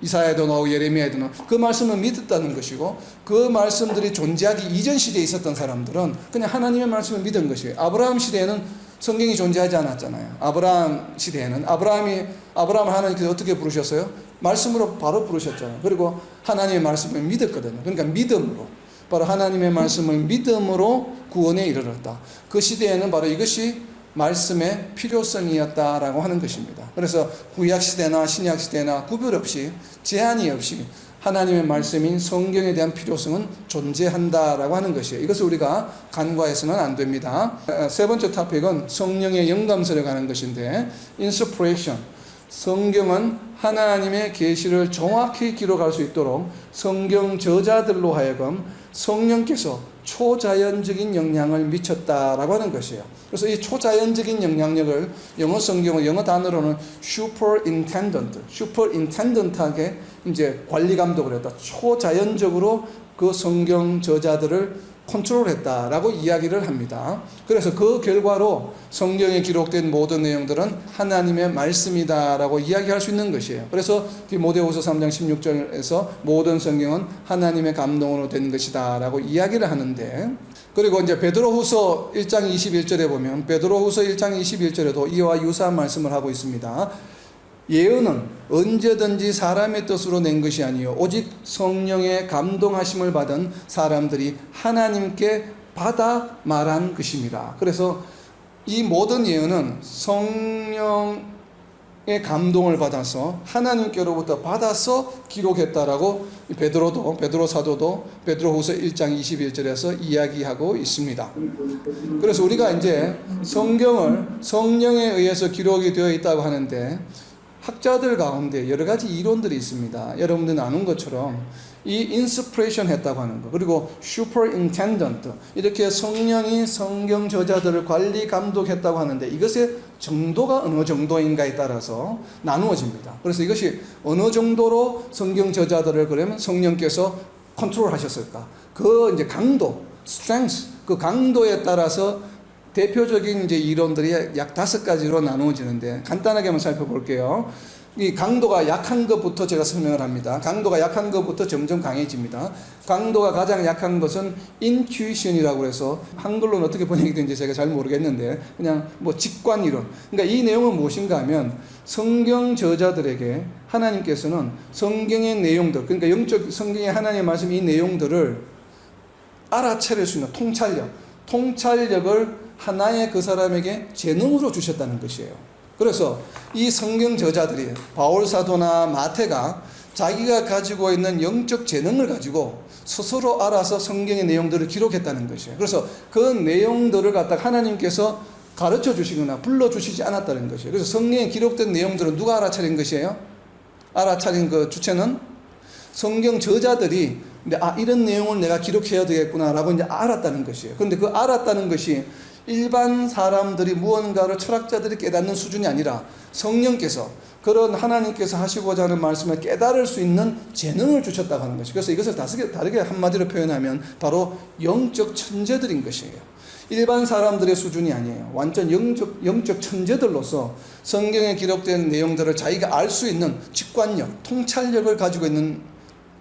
이사야도 나오고 예레미야도 나오고 그 말씀을 믿었다는 것이고, 그 말씀들이 존재하기 이전 시대에 있었던 사람들은 그냥 하나님의 말씀을 믿은 것이에요. 아브라함 시대에는 성경이 존재하지 않았잖아요. 아브라함 시대에는 아브라함을 하나님께서 어떻게 부르셨어요? 말씀으로 바로 부르셨잖아요. 그리고 하나님의 말씀을 믿었거든요. 그러니까 믿음으로, 바로 하나님의 말씀을 믿음으로 구원에 이르렀다. 그 시대에는 바로 이것이 말씀의 필요성이었다라고 하는 것입니다. 그래서 구약 시대나 신약 시대나 구별 없이, 제한이 없이 하나님의 말씀인 성경에 대한 필요성은 존재한다라고 하는 것이에요. 이것을 우리가 간과해서는 안 됩니다. 세 번째 토픽은 성령의 영감설에 관한 것인데, inspiration. 성경은 하나님의 계시를 정확히 기록할 수 있도록 성경 저자들로 하여금 성령께서 초자연적인 영향을 미쳤다라고 하는 것이에요. 그래서 이 초자연적인 영향력을 영어 성경은 영어 단어로는 superintendent하게 이제 관리 감독을 했다. 초자연적으로 그 성경 저자들을 컨트롤했다라고 이야기를 합니다. 그래서 그 결과로 성경에 기록된 모든 내용들은 하나님의 말씀이다라고 이야기할 수 있는 것이에요. 그래서 디모데후서 3장 16절에서 모든 성경은 하나님의 감동으로 된 것이다라고 이야기를 하는데, 그리고 이제 베드로후서 1장 21절에 보면 베드로후서 1장 21절에도 이와 유사한 말씀을 하고 있습니다. 예언은 언제든지 사람의 뜻으로 낸 것이 아니요 오직 성령의 감동하심을 받은 사람들이 하나님께 받아 말한 것입니다. 그래서 이 모든 예언은 성령의 감동을 받아서 하나님께로부터 받아서 기록했다라고 베드로 사도도 베드로후서 1장 21절에서 이야기하고 있습니다. 그래서 우리가 이제 성경을 성령에 의해서 기록이 되어 있다고 하는데, 학자들 가운데 여러 가지 이론들이 있습니다. 여러분들 아는 것처럼 이 인스피레이션 했다고 하는 거, 그리고 슈퍼인텐던트, 이렇게 성령이 성경 저자들을 관리 감독했다고 하는데 이것의 정도가 어느 정도인가에 따라서 나누어집니다. 그래서 이것이 어느 정도로 성경 저자들을 그러면 성령께서 컨트롤 하셨을까? 그 이제 강도, strength, 그 강도에 따라서 대표적인 이제 이론들이 약 5가지로 나누어지는데 간단하게 한번 살펴볼게요. 이 강도가 약한 것부터 제가 설명을 합니다. 강도가 약한 것부터 점점 강해집니다. 강도가 가장 약한 것은 intuition이라고 해서 한글로는 어떻게 번역이 되는지 제가 잘 모르겠는데 그냥 뭐 직관 이론. 그러니까 이 내용은 무엇인가 하면 성경 저자들에게 하나님께서는 성경의 내용들, 그러니까 영적 성경의 하나님의 말씀 이 내용들을 알아차릴 수 있는 통찰력을 하나의 그 사람에게 재능으로 주셨다는 것이에요. 그래서 이 성경 저자들이 바울 사도나 마태가 자기가 가지고 있는 영적 재능을 가지고 스스로 알아서 성경의 내용들을 기록했다는 것이에요. 그래서 그 내용들을 갖다가 하나님께서 가르쳐 주시거나 불러주시지 않았다는 것이에요. 그래서 성경에 기록된 내용들은 누가 알아차린 것이에요? 알아차린 그 주체는 성경 저자들이 이런 내용을 내가 기록해야 되겠구나라고 이제 알았다는 것이에요. 그런데 그 알았다는 것이 일반 사람들이 무언가를 철학자들이 깨닫는 수준이 아니라 성령께서 그런 하나님께서 하시고자 하는 말씀을 깨달을 수 있는 재능을 주셨다고 하는 것이죠. 그래서 이것을 다르게 한마디로 표현하면 바로 영적 천재들인 것이에요. 일반 사람들의 수준이 아니에요. 완전 영적 천재들로서 성경에 기록된 내용들을 자기가 알 수 있는 직관력, 통찰력을 가지고 있는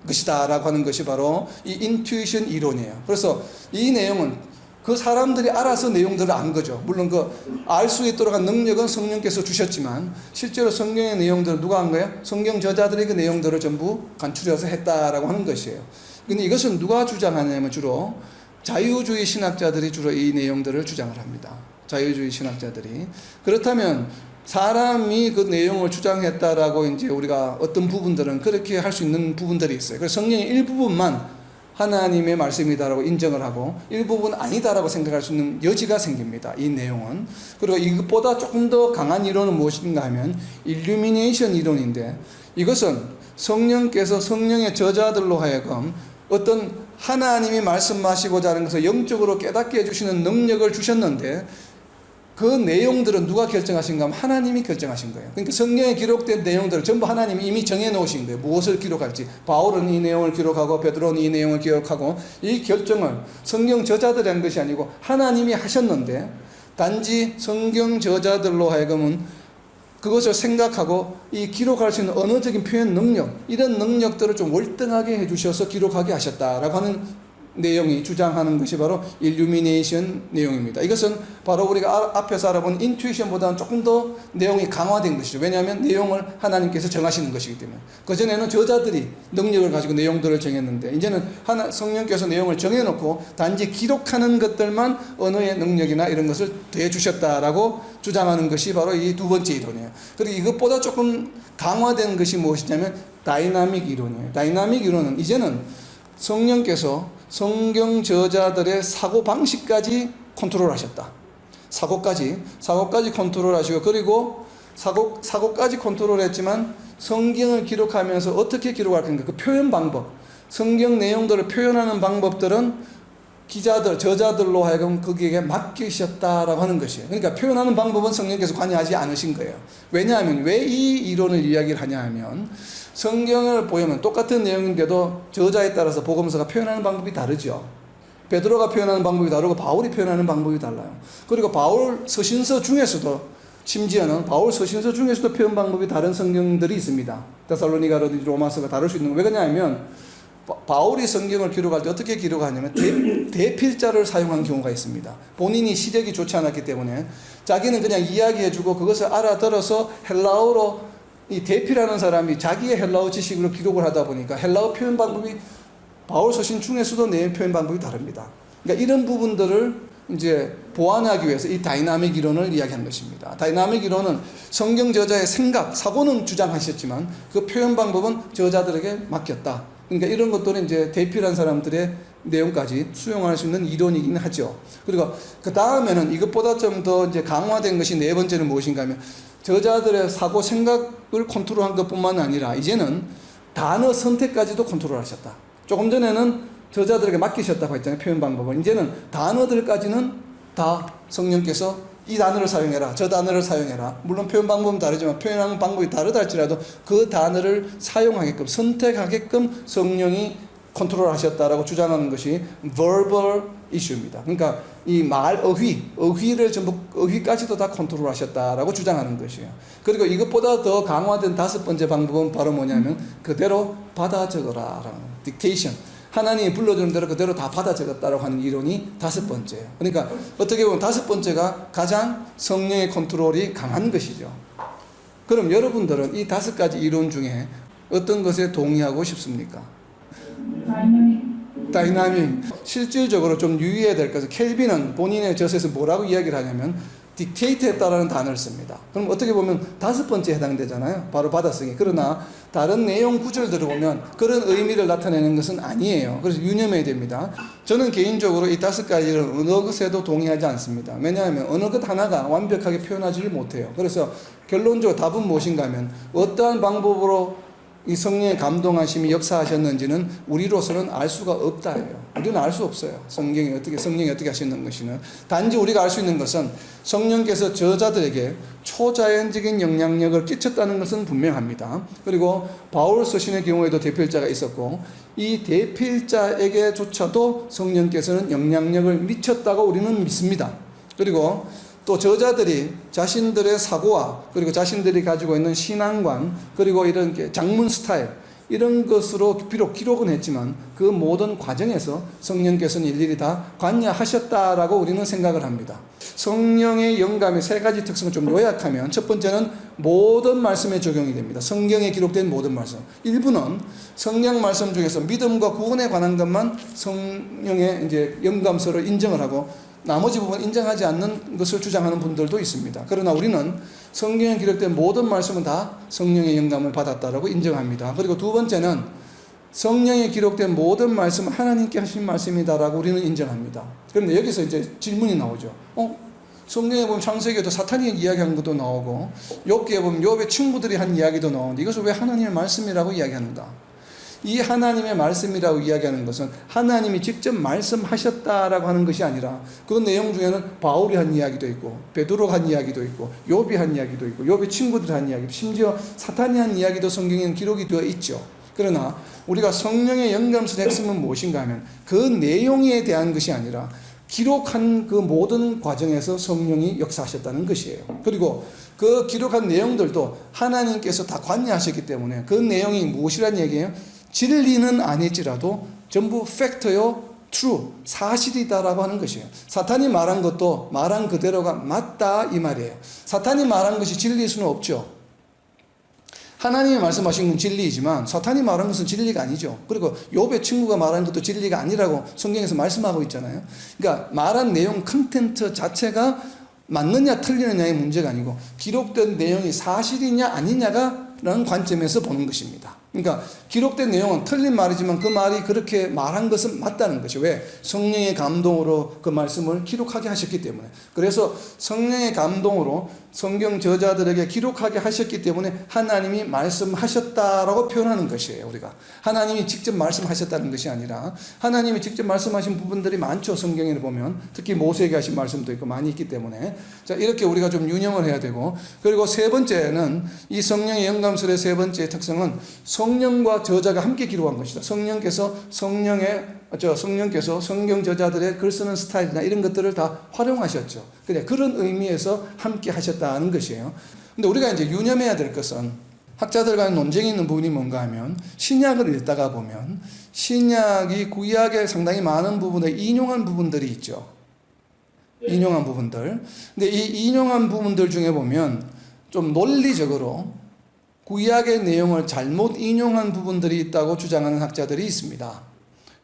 것이다 라고 하는 것이 바로 이 인투이션 이론이에요. 그래서 이 내용은 그 사람들이 알아서 내용들을 안 거죠. 물론 그 알 수 있도록 한 능력은 성령께서 주셨지만 실제로 성경의 내용들을 누가 한 거예요? 성경 저자들이 그 내용들을 전부 간추려서 했다라고 하는 것이에요. 근데 이것은 누가 주장하냐면 주로 자유주의 신학자들이 주로 이 내용들을 주장을 합니다. 자유주의 신학자들이. 그렇다면 사람이 그 내용을 주장했다라고 이제 우리가 어떤 부분들은 그렇게 할 수 있는 부분들이 있어요. 그래서 성경의 일부분만 하나님의 말씀이다라고 인정을 하고 일부분 아니다라고 생각할 수 있는 여지가 생깁니다. 이 내용은. 그리고 이것보다 조금 더 강한 이론은 무엇인가 하면 일루미네이션 이론인데 이것은 성령께서 성령의 저자들로 하여금 어떤 하나님이 말씀하시고자 하는 것을 영적으로 깨닫게 해주시는 능력을 주셨는데 그 내용들은 누가 결정하신가 하면 하나님이 결정하신 거예요. 그러니까 성경에 기록된 내용들을 전부 하나님이 이미 정해놓으신 거예요. 무엇을 기록할지. 바울은 이 내용을 기록하고 베드로는 이 내용을 기록하고 이 결정을 성경 저자들이 한 것이 아니고 하나님이 하셨는데 단지 성경 저자들로 하여금은 그것을 생각하고 이 기록할 수 있는 언어적인 표현 능력 이런 능력들을 좀 월등하게 해주셔서 기록하게 하셨다라고 하는 내용이 주장하는 것이 바로 일루미네이션 내용입니다. 이것은 바로 우리가 앞에서 알아본 인투이션보다는 조금 더 내용이 강화된 것이죠. 왜냐하면 내용을 하나님께서 정하시는 것이기 때문에. 그전에는 저자들이 능력을 가지고 내용들을 정했는데 이제는 성령께서 내용을 정해놓고 단지 기록하는 것들만 언어의 능력이나 이런 것을 더해주셨다라고 주장하는 것이 바로 이 두 번째 이론이에요. 그리고 이것보다 조금 강화된 것이 무엇이냐면 다이나믹 이론이에요. 다이나믹 이론은 이제는 성령께서 성경 저자들의 사고 방식까지 컨트롤하셨다. 사고까지 컨트롤하시고 그리고 사고까지 컨트롤했지만 성경을 기록하면서 어떻게 기록할 건가 그 표현 방법, 성경 내용들을 표현하는 방법들은 기자들, 저자들로 하여금 거기에 맡기셨다라고 하는 것이에요. 그러니까 표현하는 방법은 성령께서 관여하지 않으신 거예요. 왜냐하면 왜 이 이론을 이야기를 하냐 하면 성경을 보면 똑같은 내용인데도 저자에 따라서 복음서가 표현하는 방법이 다르죠. 베드로가 표현하는 방법이 다르고 바울이 표현하는 방법이 달라요. 그리고 바울 서신서 중에서도 심지어는 바울 서신서 중에서도 표현 방법이 다른 성경들이 있습니다. 데살로니가라든지 로마서가 다를 수 있는 거. 왜 그러냐면 바울이 성경을 기록할 때 어떻게 기록하냐면 대필자를 사용한 경우가 있습니다. 본인이 시력이 좋지 않았기 때문에 자기는 그냥 이야기해주고 그것을 알아들어서 헬라어로 이 대필하는 사람이 자기의 헬라어 지식으로 기록을 하다 보니까 헬라어 표현 방법이 바울 서신 중에서도 내용 표현 방법이 다릅니다. 그러니까 이런 부분들을 이제 보완하기 위해서 이 다이나믹 이론을 이야기한 것입니다. 다이나믹 이론은 성경 저자의 생각, 사고는 주장하셨지만 그 표현 방법은 저자들에게 맡겼다. 그러니까 이런 것들은 이제 대필한 사람들의 내용까지 수용할 수 있는 이론이긴 하죠. 그리고 그 다음에는 이것보다 좀 더 이제 강화된 것이 네 번째는 무엇인가 하면 저자들의 사고 생각을 컨트롤한 것뿐만 아니라 이제는 단어 선택까지도 컨트롤하셨다. 조금 전에는 저자들에게 맡기셨다고 했잖아요. 표현 방법을. 이제는 단어들까지는 다 성령께서 이 단어를 사용해라. 저 단어를 사용해라. 물론 표현 방법은 다르지만 표현하는 방법이 다르다 할지라도 그 단어를 사용하게끔 선택하게끔 성령이 컨트롤하셨다라고 주장하는 것이 verbal issue입니다. 그러니까 이 말 어휘를 전부 어휘까지도 다 컨트롤하셨다라고 주장하는 것이에요. 그리고 이것보다 더 강화된 다섯 번째 방법은 바로 뭐냐면 그대로 받아 적어라라는 dictation. 하나님이 불러주는 대로 그대로 다 받아 적었다라고 하는 이론이 다섯 번째예요. 그러니까 어떻게 보면 다섯 번째가 가장 성령의 컨트롤이 강한 것이죠. 그럼 여러분들은 이 다섯 가지 이론 중에 어떤 것에 동의하고 싶습니까? 다이나믹. 실질적으로 좀 유의해야 될 것은 켈빈은 본인의 저서에서 뭐라고 이야기를 하냐면 딕테이트했다라는 단어를 씁니다. 그럼 어떻게 보면 다섯 번째에 해당되잖아요. 바로 받아쓰기. 그러나 다른 내용 구절들을 보면 그런 의미를 나타내는 것은 아니에요. 그래서 유념해야 됩니다. 저는 개인적으로 이 다섯 가지를 어느 것에도 동의하지 않습니다. 왜냐하면 어느 것 하나가 완벽하게 표현하지를 못해요. 그래서 결론적으로 답은 무엇인가 하면 어떠한 방법으로 이 성령의 감동하심이 역사하셨는지는 우리로서는 알 수가 없다예요. 우리는 알 수 없어요. 성령이 어떻게 하시는 것이는. 단지 우리가 알 수 있는 것은 성령께서 저자들에게 초자연적인 영향력을 끼쳤다는 것은 분명합니다. 그리고 바울 서신의 경우에도 대필자가 있었고 이 대필자에게조차도 성령께서는 영향력을 미쳤다고 우리는 믿습니다. 그리고 또 저자들이 자신들의 사고와 그리고 자신들이 가지고 있는 신앙관 그리고 이런 장문 스타일 이런 것으로 비록 기록은 했지만 그 모든 과정에서 성령께서는 일일이 다 관여하셨다라고 우리는 생각을 합니다. 성령의 영감의 세 가지 특성을 좀 요약하면 첫 번째는 모든 말씀에 적용이 됩니다. 성경에 기록된 모든 말씀. 일부는 성경 말씀 중에서 믿음과 구원에 관한 것만 성령의 이제 영감서를 인정을 하고 나머지 부분 인정하지 않는 것을 주장하는 분들도 있습니다. 그러나 우리는 성경에 기록된 모든 말씀은 다 성령의 영감을 받았다라고 인정합니다. 그리고 두 번째는 성령에 기록된 모든 말씀은 하나님께 하신 말씀이다라고 우리는 인정합니다. 그런데 여기서 이제 질문이 나오죠. 성경에 보면 창세기에도 사탄이 이야기한 것도 나오고 욥기에 보면 욥의 친구들이 한 이야기도 나오는데 이것을 왜 하나님의 말씀이라고 이야기하는가? 이 하나님의 말씀이라고 이야기하는 것은 하나님이 직접 말씀하셨다라고 하는 것이 아니라 그 내용 중에는 바울이 한 이야기도 있고 베드로가 한 이야기도 있고 욥이 한 이야기도 있고 욥의 친구들이 한 이야기, 심지어 사탄이 한 이야기도 성경에는 기록이 되어 있죠. 그러나 우리가 성령의 영감서의 핵심은 무엇인가 하면 그 내용에 대한 것이 아니라 기록한 그 모든 과정에서 성령이 역사하셨다는 것이에요. 그리고 그 기록한 내용들도 하나님께서 다 관여하셨기 때문에 그 내용이 무엇이란 얘기예요? 진리는 아닐지라도 전부 팩트요, true, 사실이다라고 하는 것이에요. 사탄이 말한 것도 말한 그대로가 맞다 이 말이에요. 사탄이 말한 것이 진리일 수는 없죠. 하나님이 말씀하신 건 진리이지만 사탄이 말한 것은 진리가 아니죠. 그리고 욥의 친구가 말한 것도 진리가 아니라고 성경에서 말씀하고 있잖아요. 그러니까 말한 내용 컨텐츠 자체가 맞느냐 틀리느냐의 문제가 아니고 기록된 내용이 사실이냐 아니냐가 라는 관점에서 보는 것입니다. 그러니까 기록된 내용은 틀린 말이지만 그 말이 그렇게 말한 것은 맞다는 것이 왜? 성령의 감동으로 그 말씀을 기록하게 하셨기 때문에. 그래서 성령의 감동으로 성경 저자들에게 기록하게 하셨기 때문에 하나님이 말씀하셨다라고 표현하는 것이에요. 우리가 하나님이 직접 말씀하셨다는 것이 아니라 하나님이 직접 말씀하신 부분들이 많죠. 성경에 보면 특히 모세에게 하신 말씀도 있고 많이 있기 때문에 자 이렇게 우리가 좀 유념을 해야 되고 그리고 세 번째는 이 성령의 영감설의 세 번째 특성은 성령과 저자가 함께 기록한 것이다. 성령께서 성경 저자들의 글 쓰는 스타일이나 이런 것들을 다 활용하셨죠. 그런 의미에서 함께 하셨다는 것이에요. 근데 우리가 이제 유념해야 될 것은 학자들 간에 논쟁이 있는 부분이 뭔가 하면 신약을 읽다가 보면 신약이 구약에 상당히 많은 부분에 인용한 부분들이 있죠. 인용한 부분들. 근데 이 인용한 부분들 중에 보면 좀 논리적으로 구약의 내용을 잘못 인용한 부분들이 있다고 주장하는 학자들이 있습니다.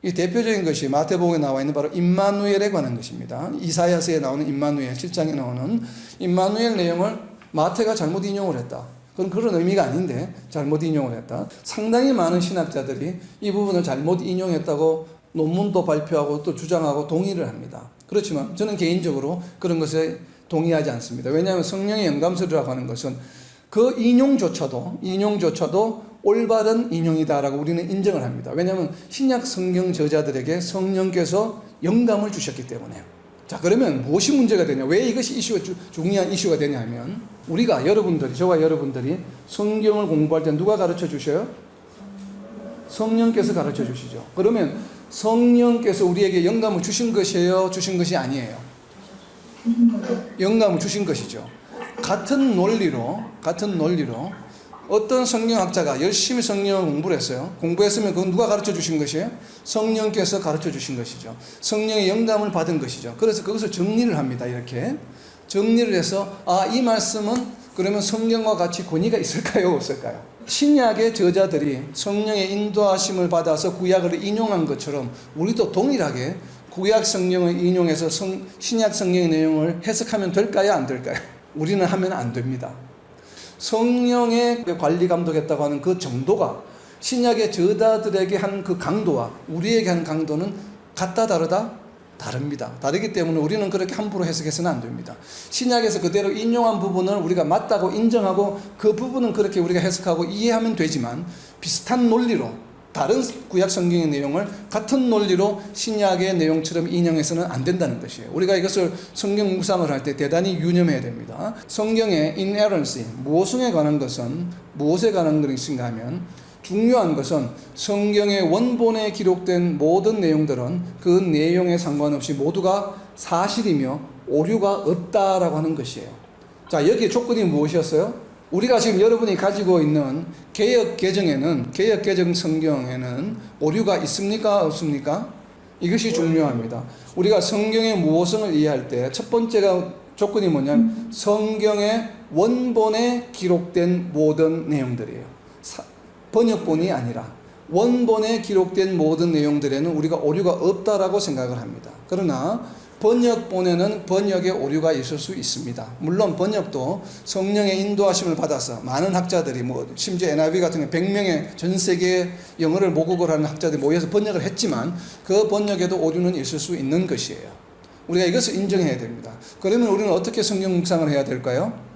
이 대표적인 것이 마태복음에 나와 있는 바로 임마누엘에 관한 것입니다. 이사야서에 나오는 임마누엘, 7장에 나오는 임마누엘 내용을 마태가 잘못 인용을 했다. 그런 의미가 아닌데 잘못 인용을 했다. 상당히 많은 신학자들이 이 부분을 잘못 인용했다고 논문도 발표하고 또 주장하고 동의를 합니다. 그렇지만 저는 개인적으로 그런 것에 동의하지 않습니다. 왜냐하면 성령의 영감설이라고 하는 것은 그 인용조차도 올바른 인용이다라고 우리는 인정을 합니다. 왜냐하면 신약 성경 저자들에게 성령께서 영감을 주셨기 때문에. 자, 그러면 무엇이 문제가 되냐? 왜 이것이 중요한 이슈가 되냐면 저와 여러분들이 성경을 공부할 때 누가 가르쳐 주셔요? 성령께서 가르쳐 주시죠. 그러면 성령께서 우리에게 영감을 주신 것이에요? 주신 것이 아니에요? 영감을 주신 것이죠. 같은 논리로 어떤 성경학자가 열심히 성경을 공부를 했어요. 공부했으면 그건 누가 가르쳐 주신 것이에요? 성령께서 가르쳐 주신 것이죠. 성령의 영감을 받은 것이죠. 그래서 그것을 정리를 합니다. 이렇게 정리를 해서 이 말씀은 그러면 성경과 같이 권위가 있을까요? 없을까요? 신약의 저자들이 성령의 인도하심을 받아서 구약을 인용한 것처럼 우리도 동일하게 구약 성경을 인용해서 신약 성경의 내용을 해석하면 될까요? 안 될까요? 우리는 하면 안 됩니다. 성령의 관리 감독했다고 하는 그 정도가 신약의 저자들에게 한 그 강도와 우리에게 한 강도는 같다 다르다? 다릅니다. 다르기 때문에 우리는 그렇게 함부로 해석해서는 안 됩니다. 신약에서 그대로 인용한 부분을 우리가 맞다고 인정하고 그 부분은 그렇게 우리가 해석하고 이해하면 되지만 비슷한 논리로 다른 구약 성경의 내용을 같은 논리로 신약의 내용처럼 인용해서는 안 된다는 것이에요. 우리가 이것을 성경 묵상을 할 때 대단히 유념해야 됩니다. 성경의 inerrancy, 모성에 관한 것은 무엇에 관한 것인가 하면 중요한 것은 성경의 원본에 기록된 모든 내용들은 그 내용에 상관없이 모두가 사실이며 오류가 없다라고 하는 것이에요. 자, 여기에 조건이 무엇이었어요? 우리가 지금 여러분이 가지고 있는 개역 개정 성경에는 오류가 있습니까? 없습니까? 이것이 중요합니다. 우리가 성경의 무엇을 이해할 때 첫 번째가 조건이 뭐냐면 성경의 원본에 기록된 모든 내용들이에요. 번역본이 아니라 원본에 기록된 모든 내용들에는 우리가 오류가 없다라고 생각을 합니다. 그러나 번역본에는 번역에 오류가 있을 수 있습니다. 물론 번역도 성령의 인도하심을 받아서 많은 학자들이 심지어 NIV 같은 경우 100명의 전 세계 영어를 모국어로 하는 학자들이 모여서 번역을 했지만 그 번역에도 오류는 있을 수 있는 것이에요. 우리가 이것을 인정해야 됩니다. 그러면 우리는 어떻게 성경 묵상을 해야 될까요?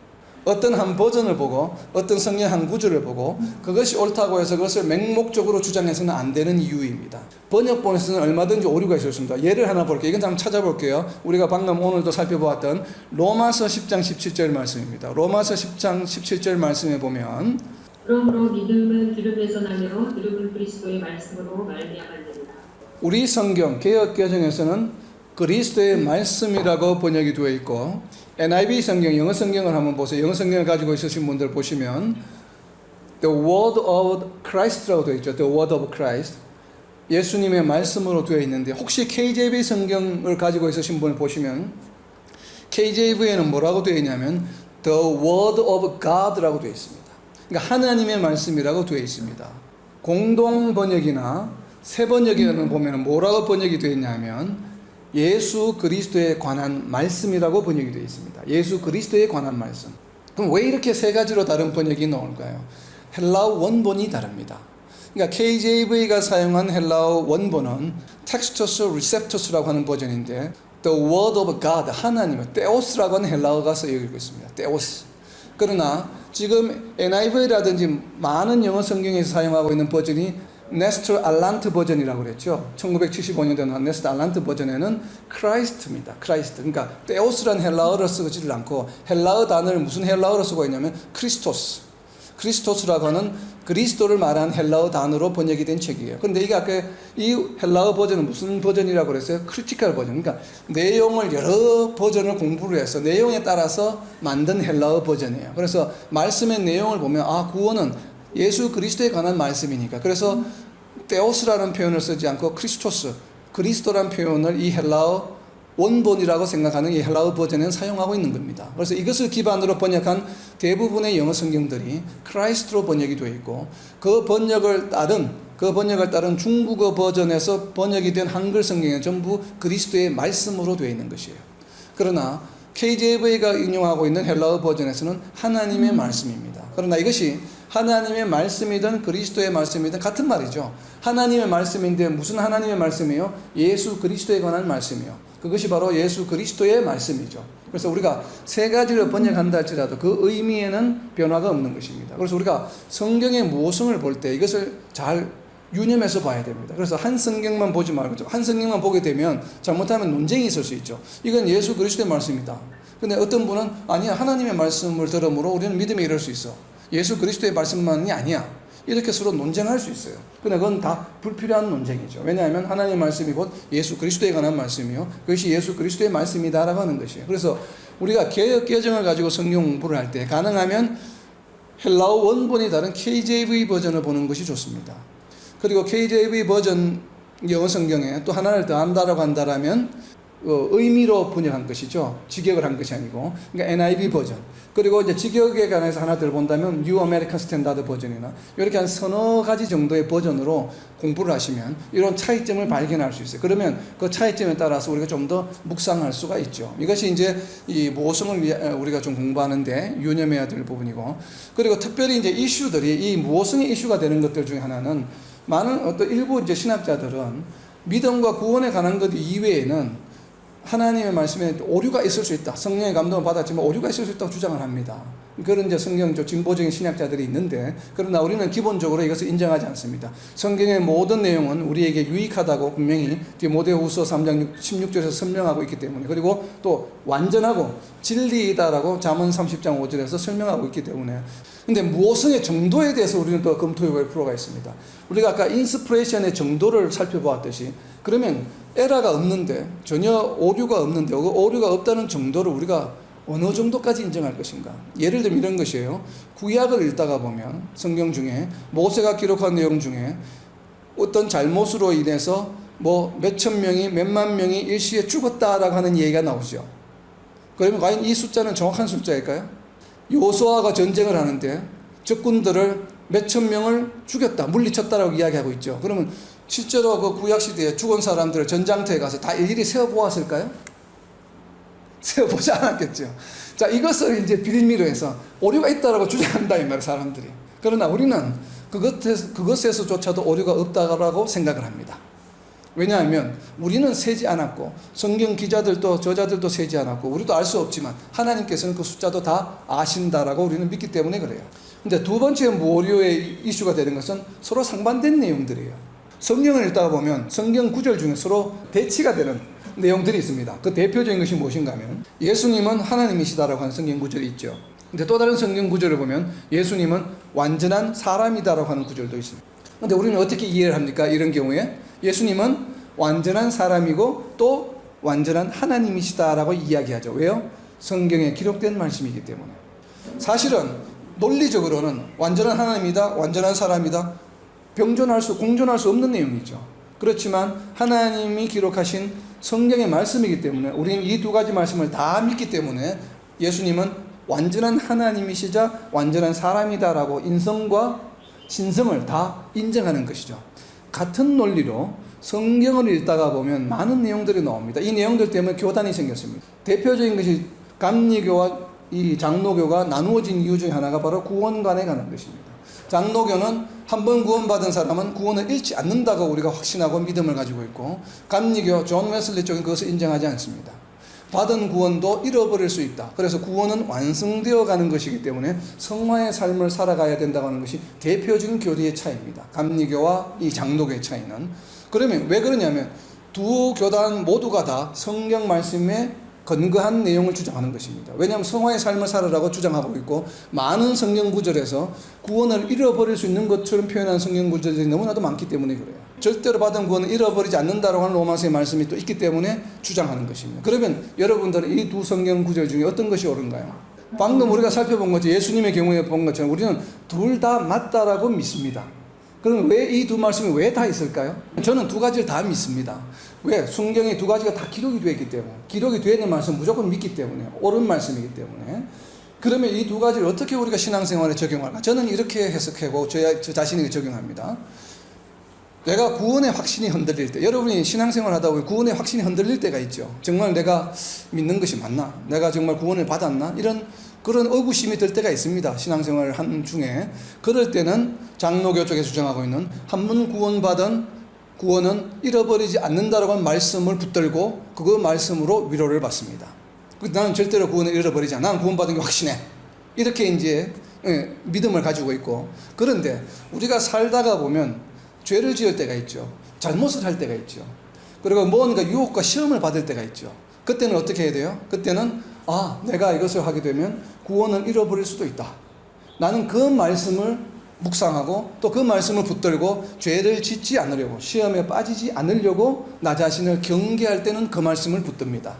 어떤 한 버전을 보고 어떤 성경 한 구절을 보고 그것이 옳다고 해서 그것을 맹목적으로 주장해서는 안 되는 이유입니다. 번역본에서는 얼마든지 오류가 있을 수 있습니다. 예를 하나 볼게요. 이건 한번 찾아볼게요. 우리가 방금 오늘도 살펴보았던 로마서 10장 17절 말씀입니다. 로마서 10장 17절 말씀에 보면 그러므로 믿음은 들음에서 나며 들음은 그리스도의 말씀으로 말미암았느니라. 우리 성경 개역개정에서는 그리스도의 말씀이라고 번역이 되어 있고 NIV 성경, 영어 성경을 한번 보세요. 영어 성경을 가지고 있으신 분들 보시면 The Word of Christ라고 되어 있죠. The Word of Christ. 예수님의 말씀으로 되어 있는데 혹시 KJV 성경을 가지고 있으신 분을 보시면 KJV에는 뭐라고 되어 있냐면 The Word of God라고 되어 있습니다. 그러니까 하나님의 말씀이라고 되어 있습니다. 공동 번역이나 새 번역에는 보면 뭐라고 번역이 되어 있냐면 예수 그리스도에 관한 말씀이라고 번역이 되어 있습니다. 예수 그리스도에 관한 말씀. 그럼 왜 이렇게 세 가지로 다른 번역이 나올까요? 헬라어 원본이 다릅니다. 그러니까 KJV가 사용한 헬라어 원본은 Textus Receptus라고 하는 버전인데 The Word of God, 하나님의 테오스라고 하는 헬라어가 쓰여지고 있습니다. 테오스. 그러나 지금 NIV라든지 많은 영어 성경에서 사용하고 있는 버전이 네스터 알란트 버전이라고 그랬죠. 1975년도에 나온 네스터 알란트 버전에는 크라이스트입니다. 크라이스트. 그러니까 테오스라는 헬라어를 쓰지를 않고 헬라어 단어를 무슨 헬라어로 쓰고 있냐면 크리스토스. 크리스토스라고 하는 그리스도를 말하는 헬라어 단어로 번역이 된 책이에요. 그런데 이게 아까 이 헬라어 버전은 무슨 버전이라고 그랬어요? 크리티컬 버전. 그러니까 내용을 여러 버전을 공부를 해서 내용에 따라서 만든 헬라어 버전이에요. 그래서 말씀의 내용을 보면 구원은 예수 그리스도에 관한 말씀이니까. 그래서 테오스라는 표현을 쓰지 않고 크리스토스, 그리스도라는 표현을 이 헬라어 원본이라고 생각하는 이 헬라어 버전에는 사용하고 있는 겁니다. 그래서 이것을 기반으로 번역한 대부분의 영어 성경들이 크라이스트로 번역이 되어 있고 그 번역을 따른 중국어 버전에서 번역이 된 한글 성경은 전부 그리스도의 말씀으로 되어 있는 것이에요. 그러나 KJV가 인용하고 있는 헬라어 버전에서는 하나님의 말씀입니다. 그러나 이것이 하나님의 말씀이든 그리스도의 말씀이든 같은 말이죠. 하나님의 말씀인데 무슨 하나님의 말씀이요? 예수 그리스도에 관한 말씀이요. 그것이 바로 예수 그리스도의 말씀이죠. 그래서 우리가 세 가지를 번역한다 할지라도 그 의미에는 변화가 없는 것입니다. 그래서 우리가 성경의 무엇을 볼 때 이것을 잘 유념해서 봐야 됩니다. 그래서 한 성경만 보지 말고 한 성경만 보게 되면 잘못하면 논쟁이 있을 수 있죠. 이건 예수 그리스도의 말씀이다. 근데 어떤 분은 아니야, 하나님의 말씀을 들음으로 우리는 믿음에 이를 수 있어. 예수 그리스도의 말씀만이 아니야. 이렇게 서로 논쟁할 수 있어요. 근데 그건 다 불필요한 논쟁이죠. 왜냐하면 하나님의 말씀이 곧 예수 그리스도에 관한 말씀이요. 그것이 예수 그리스도의 말씀이다라고 하는 것이에요. 그래서 우리가 개역 개정을 가지고 성경 공부를 할 때 가능하면 헬라어 원본이 다른 KJV 버전을 보는 것이 좋습니다. 그리고 KJV 버전 영어 성경에 또 하나를 더 한다라고 한다라면 의미로 번역한 것이죠. 직역을 한 것이 아니고. 그러니까 NIV 버전. 그리고 이제 직역에 관해서 하나 더 본다면 New American Standard 버전이나 이렇게 한 서너 가지 정도의 버전으로 공부를 하시면 이런 차이점을 발견할 수 있어요. 그러면 그 차이점에 따라서 우리가 좀 더 묵상할 수가 있죠. 이것이 이제 이 모성을 우리가 좀 공부하는데 유념해야 될 부분이고, 그리고 특별히 이제 이슈들이 이 모성의 이슈가 되는 것들 중에 하나는 많은 어떤 일부 이제 신학자들은 믿음과 구원에 관한 것 이외에는 하나님의 말씀에 오류가 있을 수 있다. 성령의 감동을 받았지만 오류가 있을 수 있다고 주장을 합니다. 그런 이제 성경적 진보적인 신학자들이 있는데, 그러나 우리는 기본적으로 이것을 인정하지 않습니다. 성경의 모든 내용은 우리에게 유익하다고 분명히 디모데후서 3장 16절에서 설명하고 있기 때문에, 그리고 또 완전하고 진리이다라고 잠언 30장 5절에서 설명하고 있기 때문에. 근데 무엇의 정도에 대해서 우리는 또 검토해볼 필요가 있습니다. 우리가 아까 인스피레이션의 정도를 살펴보았듯이, 그러면 에러가 없는데, 전혀 오류가 없는데, 오류가 없다는 정도를 우리가 어느 정도까지 인정할 것인가? 예를 들면 이런 것이에요. 구약을 읽다가 보면 성경 중에 모세가 기록한 내용 중에 어떤 잘못으로 인해서 뭐 몇천 명이 몇만 명이 일시에 죽었다라고 하는 얘기가 나오죠. 그러면 과연 이 숫자는 정확한 숫자일까요? 여호수아가 전쟁을 하는데 적군들을 몇천 명을 죽였다, 물리쳤다라고 이야기하고 있죠. 그러면 실제로 그 구약 시대에 죽은 사람들을 전장터에 가서 다 일일이 세어보았을까요? 세어보지 않았겠죠. 자, 이것을 이제 빌미로 해서 오류가 있다라고 주장한다 이 말이에요, 사람들이. 그러나 우리는 그것에서조차도 오류가 없다라고 생각을 합니다. 왜냐하면 우리는 세지 않았고 성경 기자들도 저자들도 세지 않았고 우리도 알 수 없지만 하나님께서는 그 숫자도 다 아신다라고 우리는 믿기 때문에 그래요. 근데 두 번째 오류의 이슈가 되는 것은 서로 상반된 내용들이에요. 성경을 읽다가 보면 성경 구절 중에 서로 대치가 되는 내용들이 있습니다. 그 대표적인 것이 무엇인가 하면 예수님은 하나님이시다라고 하는 성경 구절이 있죠. 근데 또 다른 성경 구절을 보면 예수님은 완전한 사람이다라고 하는 구절도 있습니다. 근데 우리는 어떻게 이해를 합니까? 이런 경우에 예수님은 완전한 사람이고 또 완전한 하나님이시다라고 이야기하죠. 왜요? 성경에 기록된 말씀이기 때문에. 사실은 논리적으로는 완전한 하나님이다, 완전한 사람이다, 공존할 수 없는 내용이죠. 그렇지만 하나님이 기록하신 성경의 말씀이기 때문에 우리는 이 두 가지 말씀을 다 믿기 때문에 예수님은 완전한 하나님이시자 완전한 사람이다라고 인성과 신성을 다 인정하는 것이죠. 같은 논리로 성경을 읽다가 보면 많은 내용들이 나옵니다. 이 내용들 때문에 교단이 생겼습니다. 대표적인 것이 감리교와 이 장로교가 나누어진 이유 중에 하나가 바로 구원관에 관한 것입니다. 장로교는 한 번 구원받은 사람은 구원을 잃지 않는다고 우리가 확신하고 믿음을 가지고 있고, 감리교 존 웨슬리 쪽은 그것을 인정하지 않습니다. 받은 구원도 잃어버릴 수 있다. 그래서 구원은 완성되어 가는 것이기 때문에 성화의 삶을 살아가야 된다고 하는 것이 대표적인 교리의 차이입니다. 감리교와 이 장로교의 차이는. 그러면 왜 그러냐면 두 교단 모두가 다 성경 말씀에 근거한 내용을 주장하는 것입니다. 왜냐하면 성화의 삶을 살아라고 주장하고 있고, 많은 성경 구절에서 구원을 잃어버릴 수 있는 것처럼 표현한 성경 구절들이 너무나도 많기 때문에 그래요. 절대로 받은 구원을 잃어버리지 않는다라고 하는 로마서의 말씀이 또 있기 때문에 주장하는 것입니다. 그러면 여러분들은 이 두 성경 구절 중에 어떤 것이 옳은가요? 방금 우리가 살펴본 것처럼 예수님의 경우에 본 것처럼 우리는 둘 다 맞다라고 믿습니다. 그럼 왜 이 두 말씀이 왜 다 있을까요? 저는 두 가지를 다 믿습니다. 왜? 성경에 두 가지가 다 기록이 되어 있기 때문에, 기록이 되어 있는 말씀 무조건 믿기 때문에, 옳은 말씀이기 때문에. 그러면 이 두 가지를 어떻게 우리가 신앙생활에 적용할까? 저는 이렇게 해석하고 저 자신에게 적용합니다. 내가 구원의 확신이 흔들릴 때, 여러분이 신앙생활 하다 보면 구원의 확신이 흔들릴 때가 있죠. 정말 내가 믿는 것이 맞나? 내가 정말 구원을 받았나? 그런 의구심이 들 때가 있습니다. 신앙생활을 한 중에. 그럴 때는 장로교 쪽에 주장하고 있는 한 번 구원받은 구원은 잃어버리지 않는다라고 하는 말씀을 붙들고 그 말씀으로 위로를 받습니다. 나는 절대로 구원을 잃어버리지 않아. 나는 구원받은 게 확신해. 이렇게 이제 믿음을 가지고 있고, 그런데 우리가 살다가 보면 죄를 지을 때가 있죠. 잘못을 할 때가 있죠. 그리고 뭔가 유혹과 시험을 받을 때가 있죠. 그때는 어떻게 해야 돼요? 그때는 내가 이것을 하게 되면 구원을 잃어버릴 수도 있다. 나는 그 말씀을 묵상하고 또 그 말씀을 붙들고 죄를 짓지 않으려고, 시험에 빠지지 않으려고 나 자신을 경계할 때는 그 말씀을 붙듭니다.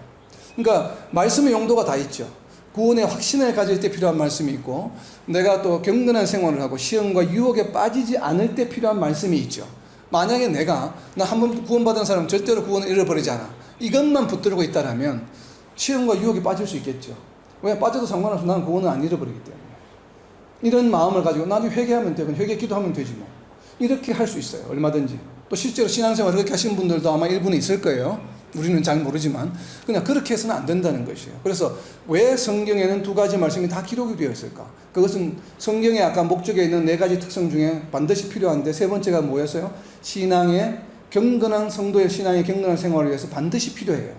그러니까 말씀의 용도가 다 있죠. 구원의 확신을 가질 때 필요한 말씀이 있고, 내가 또 경건한 생활을 하고 시험과 유혹에 빠지지 않을 때 필요한 말씀이 있죠. 만약에 나 한 번 구원받은 사람은 절대로 구원을 잃어버리지 않아, 이것만 붙들고 있다라면 시험과 유혹에 빠질 수 있겠죠. 왜? 빠져도 상관없어. 나는 구원을 안 잃어버리기 때문에. 이런 마음을 가지고 나중에 회개하면 되고 회개 기도하면 되지 뭐. 이렇게 할 수 있어요. 얼마든지. 또 실제로 신앙생활을 그렇게 하시는 분들도 아마 일부는 있을 거예요. 우리는 잘 모르지만 그냥 그렇게 해서는 안 된다는 것이에요. 그래서 왜 성경에는 두 가지 말씀이 다 기록이 되어 있을까? 그것은 성경의 아까 목적에 있는 네 가지 특성 중에 반드시 필요한데, 세 번째가 뭐였어요? 신앙의 경건한 성도의 신앙의 경건한 생활을 위해서 반드시 필요해요.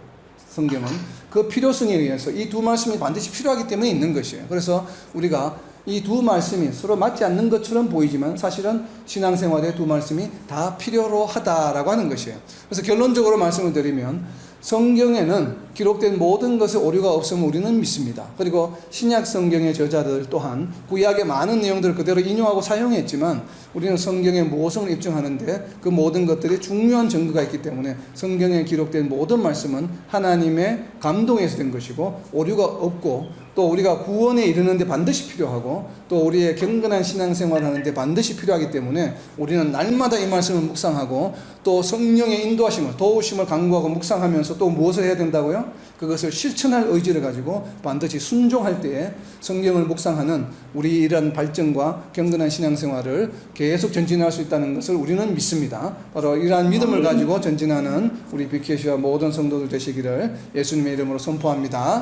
성경은 그 필요성에 의해서 이 두 말씀이 반드시 필요하기 때문에 있는 것이에요. 그래서 우리가 이 두 말씀이 서로 맞지 않는 것처럼 보이지만 사실은 신앙생활의 두 말씀이 다 필요로 하다라고 하는 것이에요. 그래서 결론적으로 말씀을 드리면 성경에는 기록된 모든 것에 오류가 없음을 우리는 믿습니다. 그리고 신약 성경의 저자들 또한 구약의 많은 내용들을 그대로 인용하고 사용했지만 우리는 성경의 모성을 입증하는데 그 모든 것들이 중요한 증거가 있기 때문에 성경에 기록된 모든 말씀은 하나님의 감동에서 된 것이고 오류가 없고 또 우리가 구원에 이르는데 반드시 필요하고 또 우리의 경건한 신앙생활을 하는데 반드시 필요하기 때문에 우리는 날마다 이 말씀을 묵상하고 또 성령의 인도하심을 도우심을 간구하고 묵상하면서 또 무엇을 해야 된다고요? 그것을 실천할 의지를 가지고 반드시 순종할 때에 성경을 묵상하는 우리 이런 발전과 경건한 신앙생활을 계속 전진할 수 있다는 것을 우리는 믿습니다. 바로 이러한 믿음을 가지고 전진하는 우리 BKC와 모든 성도들 되시기를 예수님의 이름으로 선포합니다.